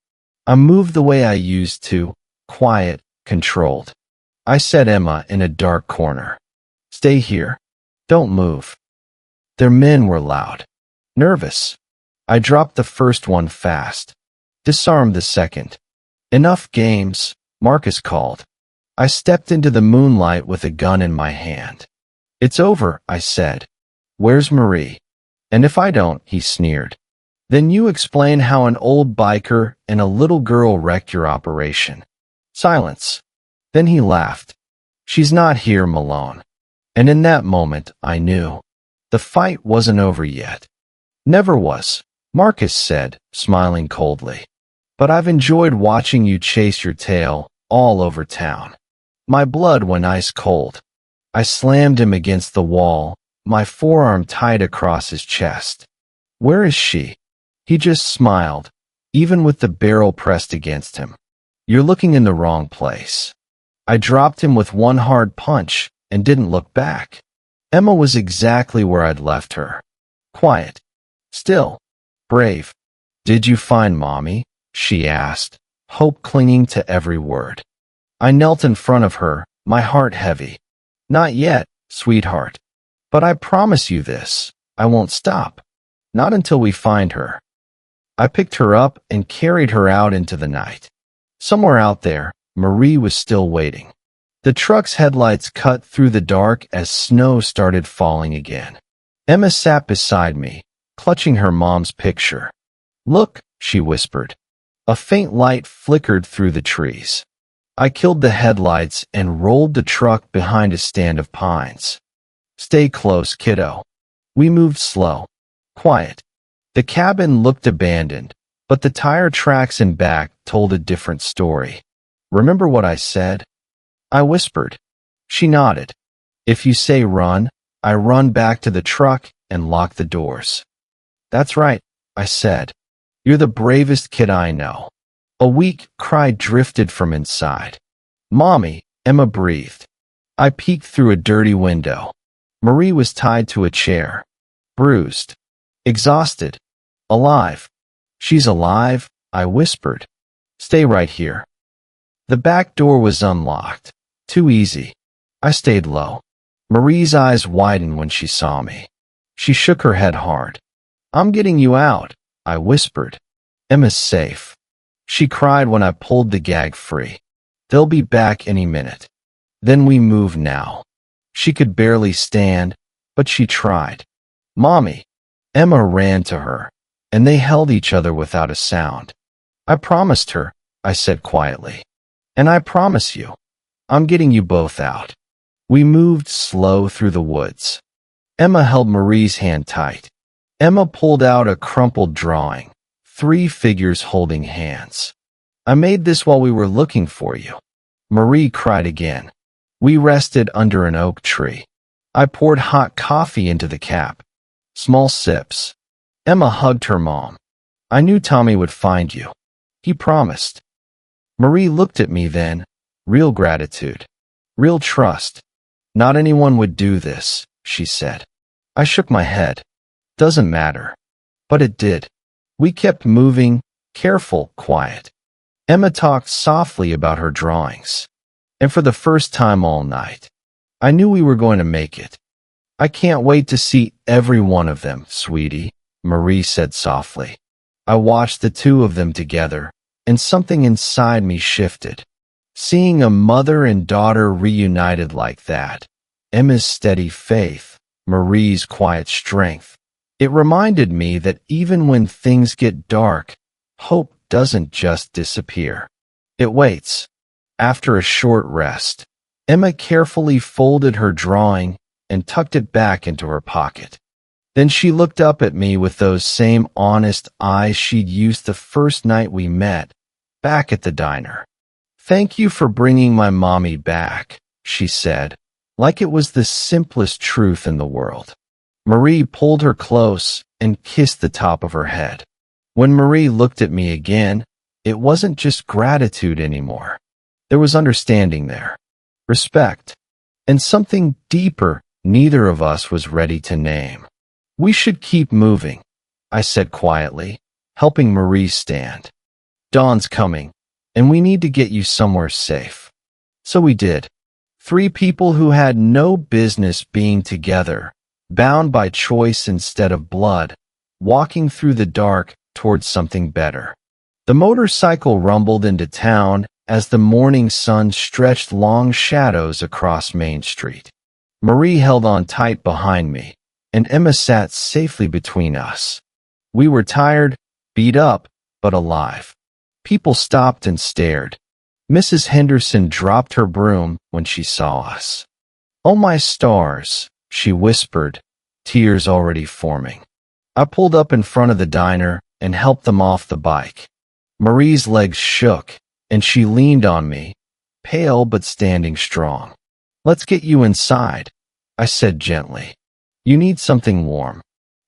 I moved the way I used to, quiet, controlled. I set Emma in a dark corner. Stay here. Don't move. Their men were loud. Nervous. I dropped the first one fast. Disarmed the second. Enough games, Marcus called. I stepped into the moonlight with a gun in my hand. It's over, I said. Where's Marie? And if I don't, he sneered. Then you explain how an old biker and a little girl wrecked your operation. Silence. Then he laughed. She's not here, Malone. And in that moment, I knew. The fight wasn't over yet. Never was, Marcus said, smiling coldly. But I've enjoyed watching you chase your tail all over town. My blood went ice cold. I slammed him against the wall, my forearm tied across his chest. Where is she? He just smiled, even with the barrel pressed against him. You're looking in the wrong place. I dropped him with one hard punch and didn't look back. Emma was exactly where I'd left her. Quiet. Still. Brave. Did you find Mommy? She asked, hope clinging to every word. I knelt in front of her, my heart heavy. Not yet, sweetheart. But I promise you this, I won't stop. Not until we find her. I picked her up and carried her out into the night. Somewhere out there, Marie was still waiting. The truck's headlights cut through the dark as snow started falling again. Emma sat beside me, clutching her mom's picture. "Look," she whispered. A faint light flickered through the trees. I killed the headlights and rolled the truck behind a stand of pines. "Stay close, kiddo." We moved slow, quiet. The cabin looked abandoned, but the tire tracks in back told a different story. "Remember what I said?" I whispered. She nodded. "If you say run, I run back to the truck and lock the doors." "That's right," I said. "You're the bravest kid I know." A weak cry drifted from inside. "Mommy," Emma breathed. I peeked through a dirty window. Marie was tied to a chair. Bruised. Exhausted. Alive. "She's alive," I whispered. "Stay right here." The back door was unlocked. Too easy. I stayed low. Marie's eyes widened when she saw me. She shook her head hard. "I'm getting you out," I whispered. "Emma's safe." She cried when I pulled the gag free. "They'll be back any minute." Then we moved now. She could barely stand, but she tried. "Mommy." Emma ran to her, and they held each other without a sound. "I promised her," I said quietly. "And I promise you, I'm getting you both out." We moved slow through the woods. Emma held Marie's hand tight. Emma pulled out a crumpled drawing, 3 figures holding hands. "I made this while we were looking for you." Marie cried again. We rested under an oak tree. I poured hot coffee into the cap. Small sips. Emma hugged her mom. "I knew Tommy would find you. He promised." Marie looked at me then. Real gratitude. Real trust. "Not anyone would do this," she said. I shook my head. "Doesn't matter." But it did. We kept moving, careful, quiet. Emma talked softly about her drawings. And for the first time all night, I knew we were going to make it. "I can't wait to see every one of them, sweetie," Marie said softly. I watched the 2 of them together, and something inside me shifted. Seeing a mother and daughter reunited like that, Emma's steady faith, Marie's quiet strength, it reminded me that even when things get dark, hope doesn't just disappear. It waits. After a short rest, Emma carefully folded her drawing and tucked it back into her pocket. Then she looked up at me with those same honest eyes she'd used the first night we met, back at the diner. "Thank you for bringing my mommy back," she said, like it was the simplest truth in the world. Marie pulled her close and kissed the top of her head. When Marie looked at me again, it wasn't just gratitude anymore. There was understanding there, respect, and something deeper neither of us was ready to name. "We should keep moving," I said quietly, helping Marie stand. "Dawn's coming, and we need to get you somewhere safe." So we did. 3 people who had no business being together, bound by choice instead of blood, walking through the dark towards something better. The motorcycle rumbled into town as the morning sun stretched long shadows across Main Street. Marie held on tight behind me, and Emma sat safely between us. We were tired, beat up, but alive. People stopped and stared. Mrs. Henderson dropped her broom when she saw us. "Oh my stars," she whispered, tears already forming. I pulled up in front of the diner and helped them off the bike. Marie's legs shook, and she leaned on me, pale but standing strong. "Let's get you inside," I said gently. "You need something warm."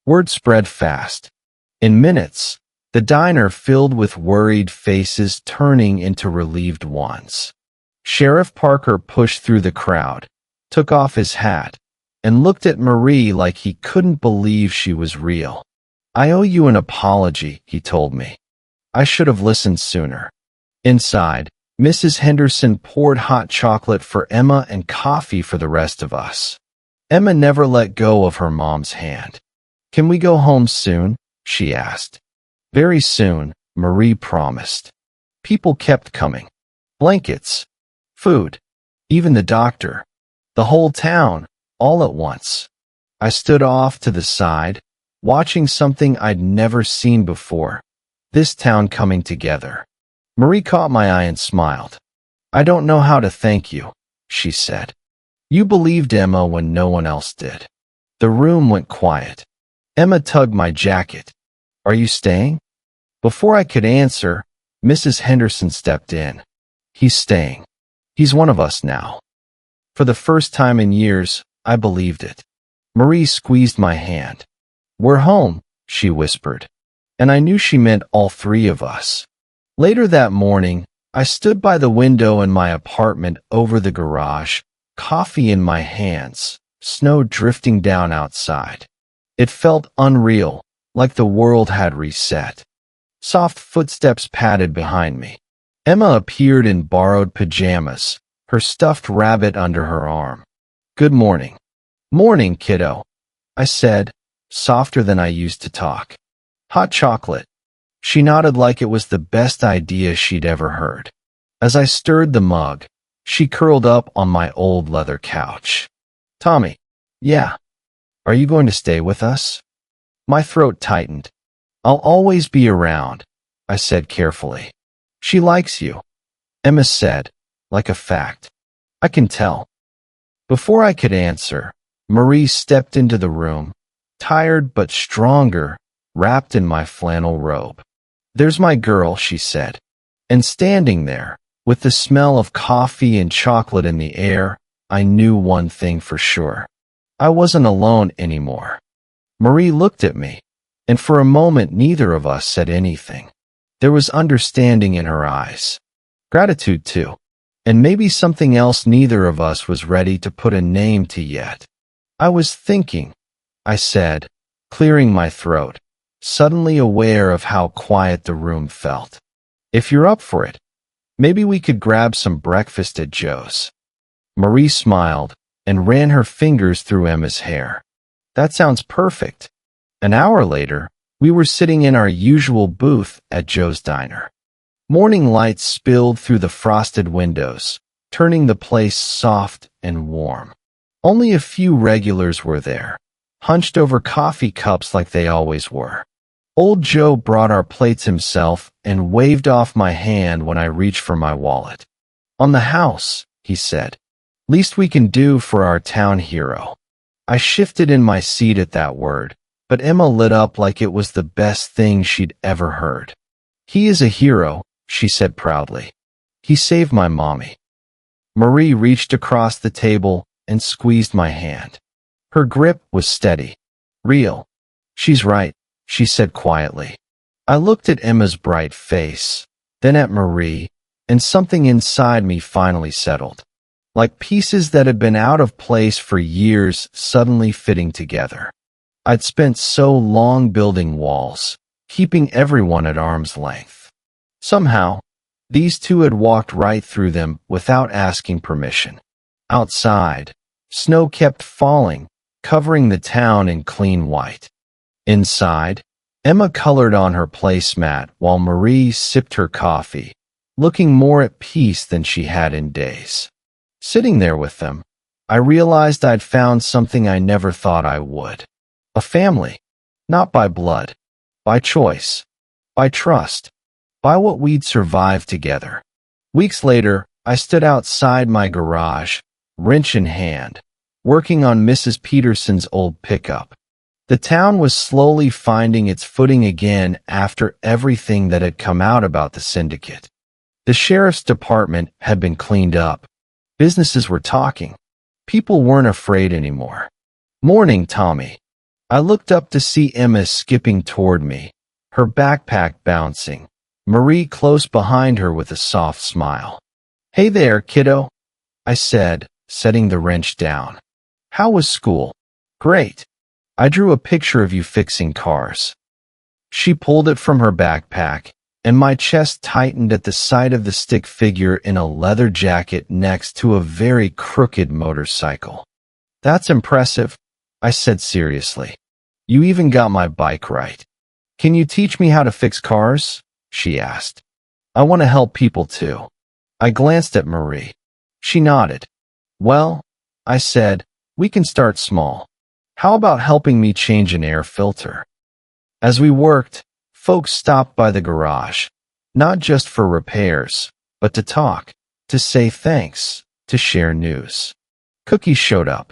Word spread fast. In minutes, the diner filled with worried faces turning into relieved ones. Sheriff Parker pushed through the crowd, took off his hat, and looked at Marie like he couldn't believe she was real. "I owe you an apology," he told me. "I should have listened sooner." Inside, Mrs. Henderson poured hot chocolate for Emma and coffee for the rest of us. Emma never let go of her mom's hand. "Can we go home soon?" she asked. "Very soon," Marie promised. People kept coming. Blankets. Food. even the doctor, the whole town, all at once. I stood off to the side, watching something I'd never seen before, this town coming together. Marie caught my eye and smiled. "I don't know how to thank you," she said. "You believed Emma when no one else did." The room went quiet. Emma tugged my jacket. "Are you staying?" Before I could answer, Mrs. Henderson stepped in. "He's staying. He's one of us now." For the first time in years, I believed it. Marie squeezed my hand. "We're home," she whispered, and I knew she meant all three of us. Later that morning, I stood by the window in my apartment over the garage, coffee in my hands, snow drifting down outside. It felt unreal, like the world had reset. Soft footsteps padded behind me. Emma appeared in borrowed pajamas, her stuffed rabbit under her arm. "Good morning." "Morning, kiddo," I said, softer than I used to talk. "Hot chocolate." She nodded like it was the best idea she'd ever heard. As I stirred the mug, she curled up on my old leather couch. "Tommy." "Yeah." "Are you going to stay with us?" My throat tightened. "I'll always be around," I said carefully. "She likes you," Emma said, like a fact. "I can tell." Before I could answer, Marie stepped into the room, tired but stronger, wrapped in my flannel robe. "There's my girl," she said. And standing there, with the smell of coffee and chocolate in the air, I knew one thing for sure. I wasn't alone anymore. Marie looked at me, and for a moment neither of us said anything. There was understanding in her eyes. Gratitude, too. And maybe something else neither of us was ready to put a name to yet. "I was thinking," I said, clearing my throat, suddenly aware of how quiet the room felt. "If you're up for it, maybe we could grab some breakfast at Joe's." Marie smiled and ran her fingers through Emma's hair. "That sounds perfect." An hour later, we were sitting in our usual booth at Joe's Diner. Morning lights spilled through the frosted windows, turning the place soft and warm. Only a few regulars were there, hunched over coffee cups like they always were. Old Joe brought our plates himself and waved off my hand when I reached for my wallet. "On the house," he said. "Least we can do for our town hero." I shifted in my seat at that word, but Emma lit up like it was the best thing she'd ever heard. "He is a hero," she said proudly. "He saved my mommy." Marie reached across the table and squeezed my hand. Her grip was steady. "Real." "She's right," she said quietly. I looked at Emma's bright face, then at Marie, and something inside me finally settled. Like pieces that had been out of place for years suddenly fitting together. I'd spent so long building walls, keeping everyone at arm's length. Somehow, these two had walked right through them without asking permission. Outside, snow kept falling, covering the town in clean white. Inside, Emma colored on her placemat while Marie sipped her coffee, looking more at peace than she had in days. Sitting there with them, I realized I'd found something I never thought I would. A family, not by blood, by choice, by trust, by what we'd survived together. Weeks later, I stood outside my garage, wrench in hand, working on Mrs. Peterson's old pickup. The town was slowly finding its footing again after everything that had come out about the syndicate. The sheriff's department had been cleaned up. Businesses were talking. People weren't afraid anymore. "Morning, Tommy." I looked up to see Emma skipping toward me, her backpack bouncing, Marie close behind her with a soft smile. "Hey there, kiddo," I said, setting the wrench down. "How was school?" "Great. I drew a picture of you fixing cars." She pulled it from her backpack, and my chest tightened at the sight of the stick figure in a leather jacket next to a very crooked motorcycle. "That's impressive," I said seriously. "You even got my bike right." "Can you teach me how to fix cars?" she asked. "I want to help people too." I glanced at Marie. She nodded. Well, I said, we can start small. How about helping me change an air filter? As we worked, folks stopped by the garage, not just for repairs, but to talk, to say thanks, to share news. Cookies showed up.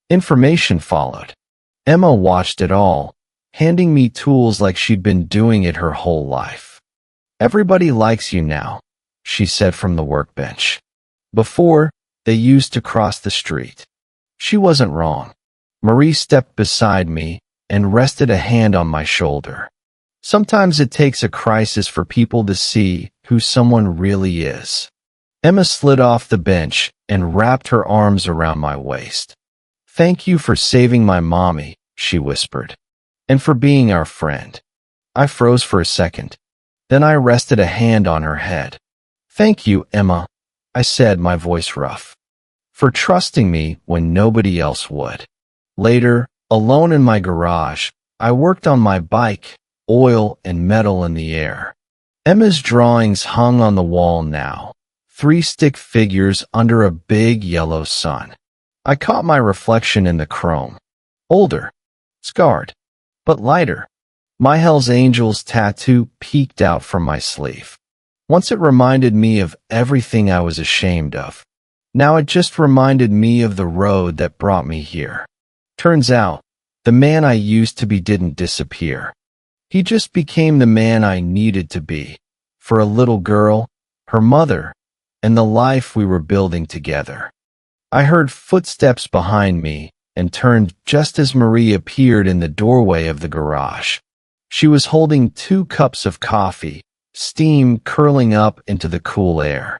Information followed. Emma watched it all, handing me tools like she'd been doing it her whole life. Everybody likes you now, she said from the workbench. Before, they used to cross the street. She wasn't wrong. Marie stepped beside me and rested a hand on my shoulder. Sometimes it takes a crisis for people to see who someone really is. Emma slid off the bench and wrapped her arms around my waist. Thank you for saving my mommy, she whispered, and for being our friend. I froze for a second. Then I rested a hand on her head. Thank you, Emma, I said, my voice rough, for trusting me when nobody else would. Later, alone in my garage, I worked on my bike, oil and metal in the air. Emma's drawings hung on the wall now, 3 stick figures under a big yellow sun. I caught my reflection in the chrome. Older, scarred, but lighter. My Hell's Angels tattoo peeked out from my sleeve. Once it reminded me of everything I was ashamed of. Now it just reminded me of the road that brought me here. Turns out, the man I used to be didn't disappear. He just became the man I needed to be, for a little girl, her mother, and the life we were building together. I heard footsteps behind me and turned just as Marie appeared in the doorway of the garage. She was holding 2 cups of coffee, steam curling up into the cool air.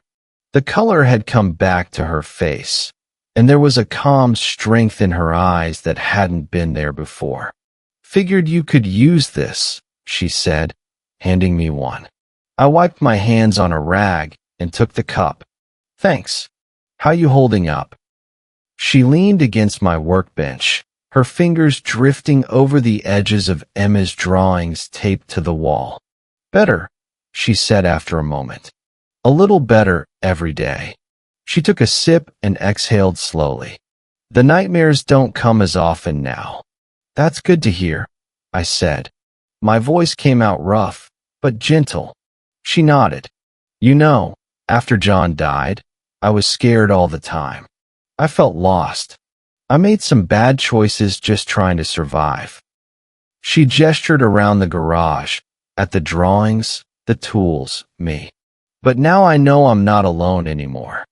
The color had come back to her face, and there was a calm strength in her eyes that hadn't been there before. Figured you could use this, she said, handing me one. I wiped my hands on a rag and took the cup. Thanks. How you holding up? She leaned against my workbench, her fingers drifting over the edges of Emma's drawings taped to the wall. Better, she said after a moment. A little better every day. She took a sip and exhaled slowly. The nightmares don't come as often now. That's good to hear, I said. My voice came out rough, but gentle. She nodded. You know, after John died, I was scared all the time. I felt lost. I made some bad choices just trying to survive. She gestured around the garage, at the drawings, the tools, me. But now I know I'm not alone anymore.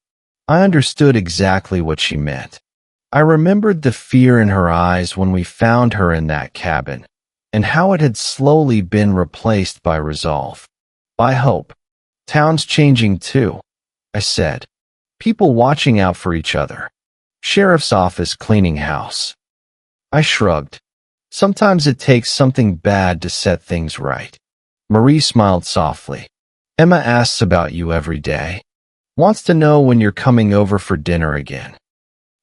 I understood exactly what she meant. I remembered the fear in her eyes when we found her in that cabin, and how it had slowly been replaced by resolve, by hope. Town's changing too, I said. People watching out for each other. Sheriff's office cleaning house. I shrugged. Sometimes it takes something bad to set things right. Marie smiled softly. Emma asks about you every day. Wants to know when you're coming over for dinner again.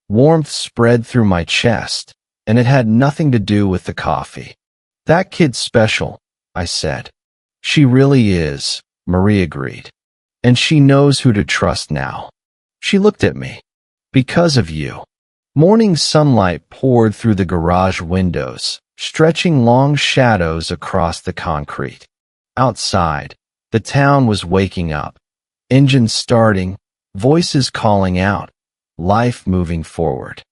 Warmth spread through my chest, and it had nothing to do with the coffee. That kid's special, I said. She really is, Marie agreed. And she knows who to trust now. She looked at me. Because of you. Morning sunlight poured through the garage windows, stretching long shadows across the concrete. Outside, the town was waking up. Engines starting, voices calling out, life moving forward.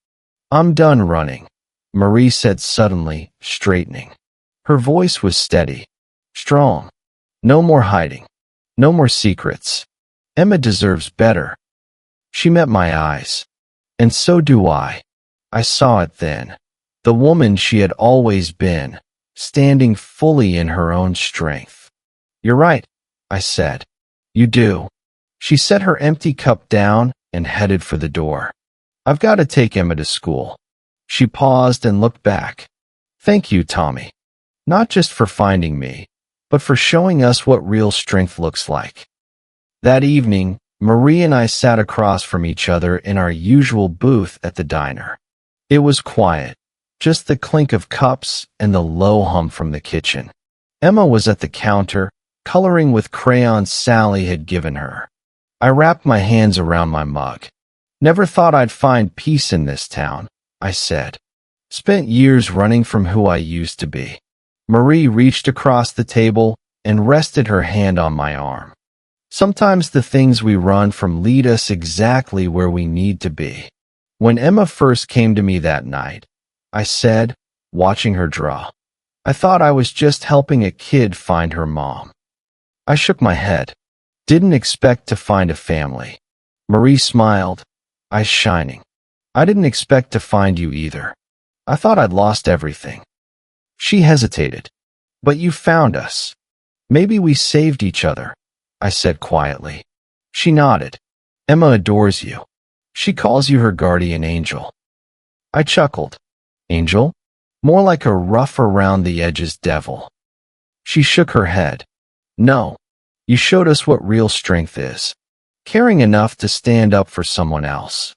I'm done running, Marie said suddenly, straightening. Her voice was steady, strong. No more hiding. No more secrets. Emma deserves better. She met my eyes. And so do I. I saw it then. The woman she had always been, standing fully in her own strength. You're right, I said. You do. She set her empty cup down and headed for the door. I've got to take Emma to school. She paused and looked back. Thank you, Tommy. Not just for finding me, but for showing us what real strength looks like. That evening, Marie and I sat across from each other in our usual booth at the diner. It was quiet, just the clink of cups and the low hum from the kitchen. Emma was at the counter, coloring with crayons Sally had given her. I wrapped my hands around my mug. Never thought I'd find peace in this town, I said. Spent years running from who I used to be. Marie reached across the table and rested her hand on my arm. Sometimes the things we run from lead us exactly where we need to be. When Emma first came to me that night, I said, watching her draw, I thought I was just helping a kid find her mom. I shook my head. Didn't expect to find a family. Marie smiled, eyes shining. I didn't expect to find you either. I thought I'd lost everything. She hesitated. But you found us. Maybe we saved each other, I said quietly. She nodded. Emma adores you. She calls you her guardian angel. I chuckled. Angel? More like a rough around the edges devil. She shook her head. No, you showed us what real strength is. Caring enough to stand up for someone else.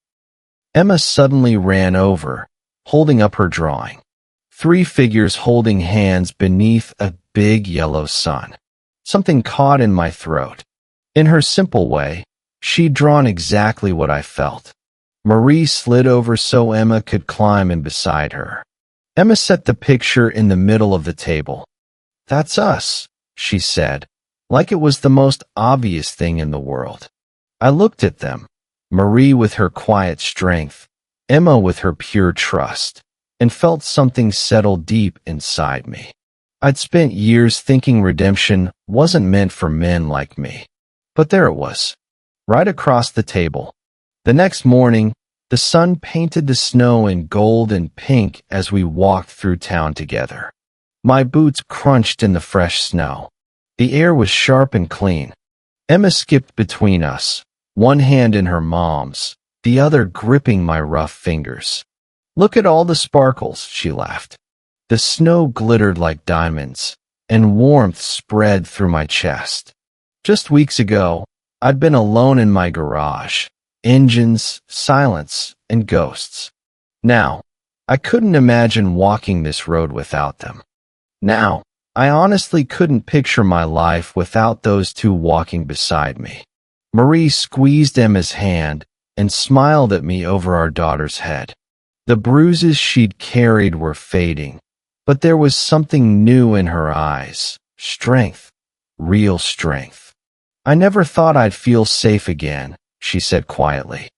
Emma suddenly ran over, holding up her drawing. 3 figures holding hands beneath a big yellow sun. Something caught in my throat. In her simple way, she'd drawn exactly what I felt. Marie slid over so Emma could climb in beside her. Emma set the picture in the middle of the table. That's us, she said, like it was the most obvious thing in the world. I looked at them, Marie with her quiet strength, Emma with her pure trust, and felt something settle deep inside me. I'd spent years thinking redemption wasn't meant for men like me. But there it was, right across the table. The next morning, the sun painted the snow in gold and pink as we walked through town together. My boots crunched in the fresh snow. The air was sharp and clean. Emma skipped between us, one hand in her mom's, the other gripping my rough fingers. Look at all the sparkles, she laughed. The snow glittered like diamonds, and warmth spread through my chest. Just weeks ago, I'd been alone in my garage. Engines, silence, and ghosts. Now, I couldn't imagine walking this road without them. Now, I honestly couldn't picture my life without those two walking beside me. Marie squeezed Emma's hand and smiled at me over our daughter's head. The bruises she'd carried were fading, but there was something new in her eyes. Strength. Real strength. I never thought I'd feel safe again, she said quietly.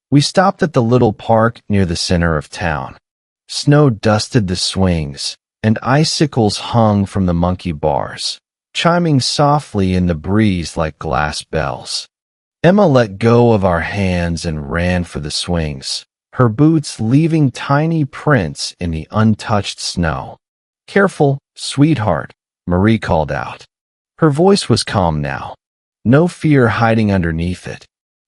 We stopped at the little park near the center of town. Snow dusted the swings, and icicles hung from the monkey bars, chiming softly in the breeze like glass bells. Emma let go of our hands and ran for the swings, her boots leaving tiny prints in the untouched snow. Careful, sweetheart, Marie called out. Her voice was calm now, no fear hiding underneath it.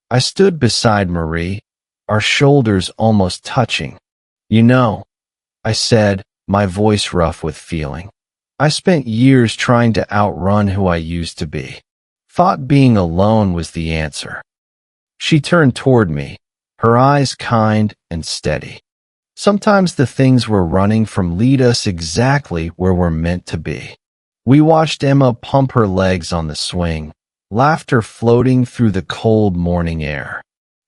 I stood beside Marie, our shoulders almost touching. You know, I said, my voice rough with feeling. I spent years trying to outrun who I used to be. Thought being alone was the answer. She turned toward me, her eyes kind and steady. Sometimes the things we're running from lead us exactly where we're meant to be. We watched Emma pump her legs on the swing, laughter floating through the cold morning air.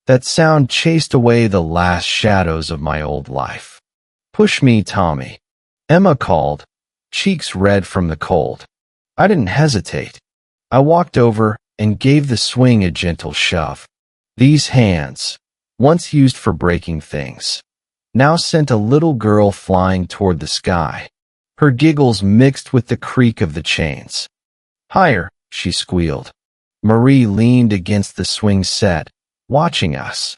That sound chased away the last shadows of my old life. Push me, Tommy, Emma called, cheeks red from the cold. I didn't hesitate. I walked over and gave the swing a gentle shove. These hands, once used for breaking things, now sent a little girl flying toward the sky. Her giggles mixed with the creak of the chains. Higher, she squealed. Marie leaned against the swing set, watching us.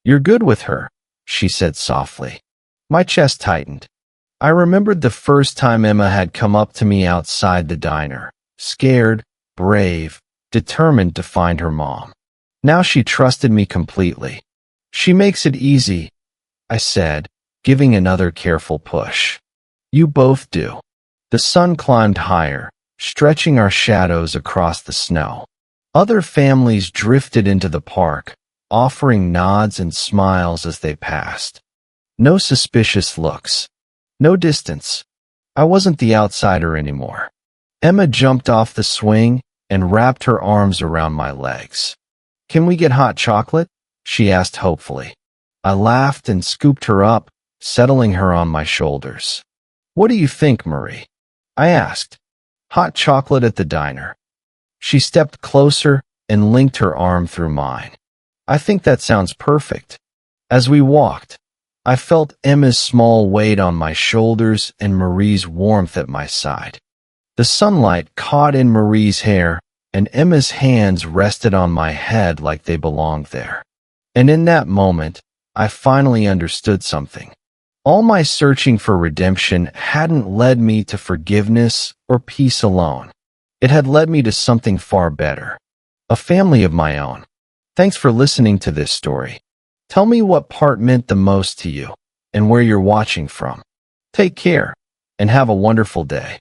You're good with her, she said softly. My chest tightened. I remembered the first time Emma had come up to me outside the diner, scared, brave, determined to find her mom. Now she trusted me completely. She makes it easy, I said, giving another careful push. You both do. The sun climbed higher, stretching our shadows across the snow. Other families drifted into the park, offering nods and smiles as they passed. No suspicious looks. No distance. I wasn't the outsider anymore. Emma jumped off the swing and wrapped her arms around my legs. Can we get hot chocolate? She asked hopefully. I laughed and scooped her up, settling her on my shoulders. What do you think, Marie? I asked. Hot chocolate at the diner. She stepped closer and linked her arm through mine. I think that sounds perfect. As we walked, I felt Emma's small weight on my shoulders and Marie's warmth at my side. The sunlight caught in Marie's hair, and Emma's hands rested on my head like they belonged there. And in that moment, I finally understood something. All my searching for redemption hadn't led me to forgiveness or peace alone. It had led me to something far better. A family of my own. Thanks for listening to this story. Tell me what part meant the most to you and where you're watching from. Take care and have a wonderful day.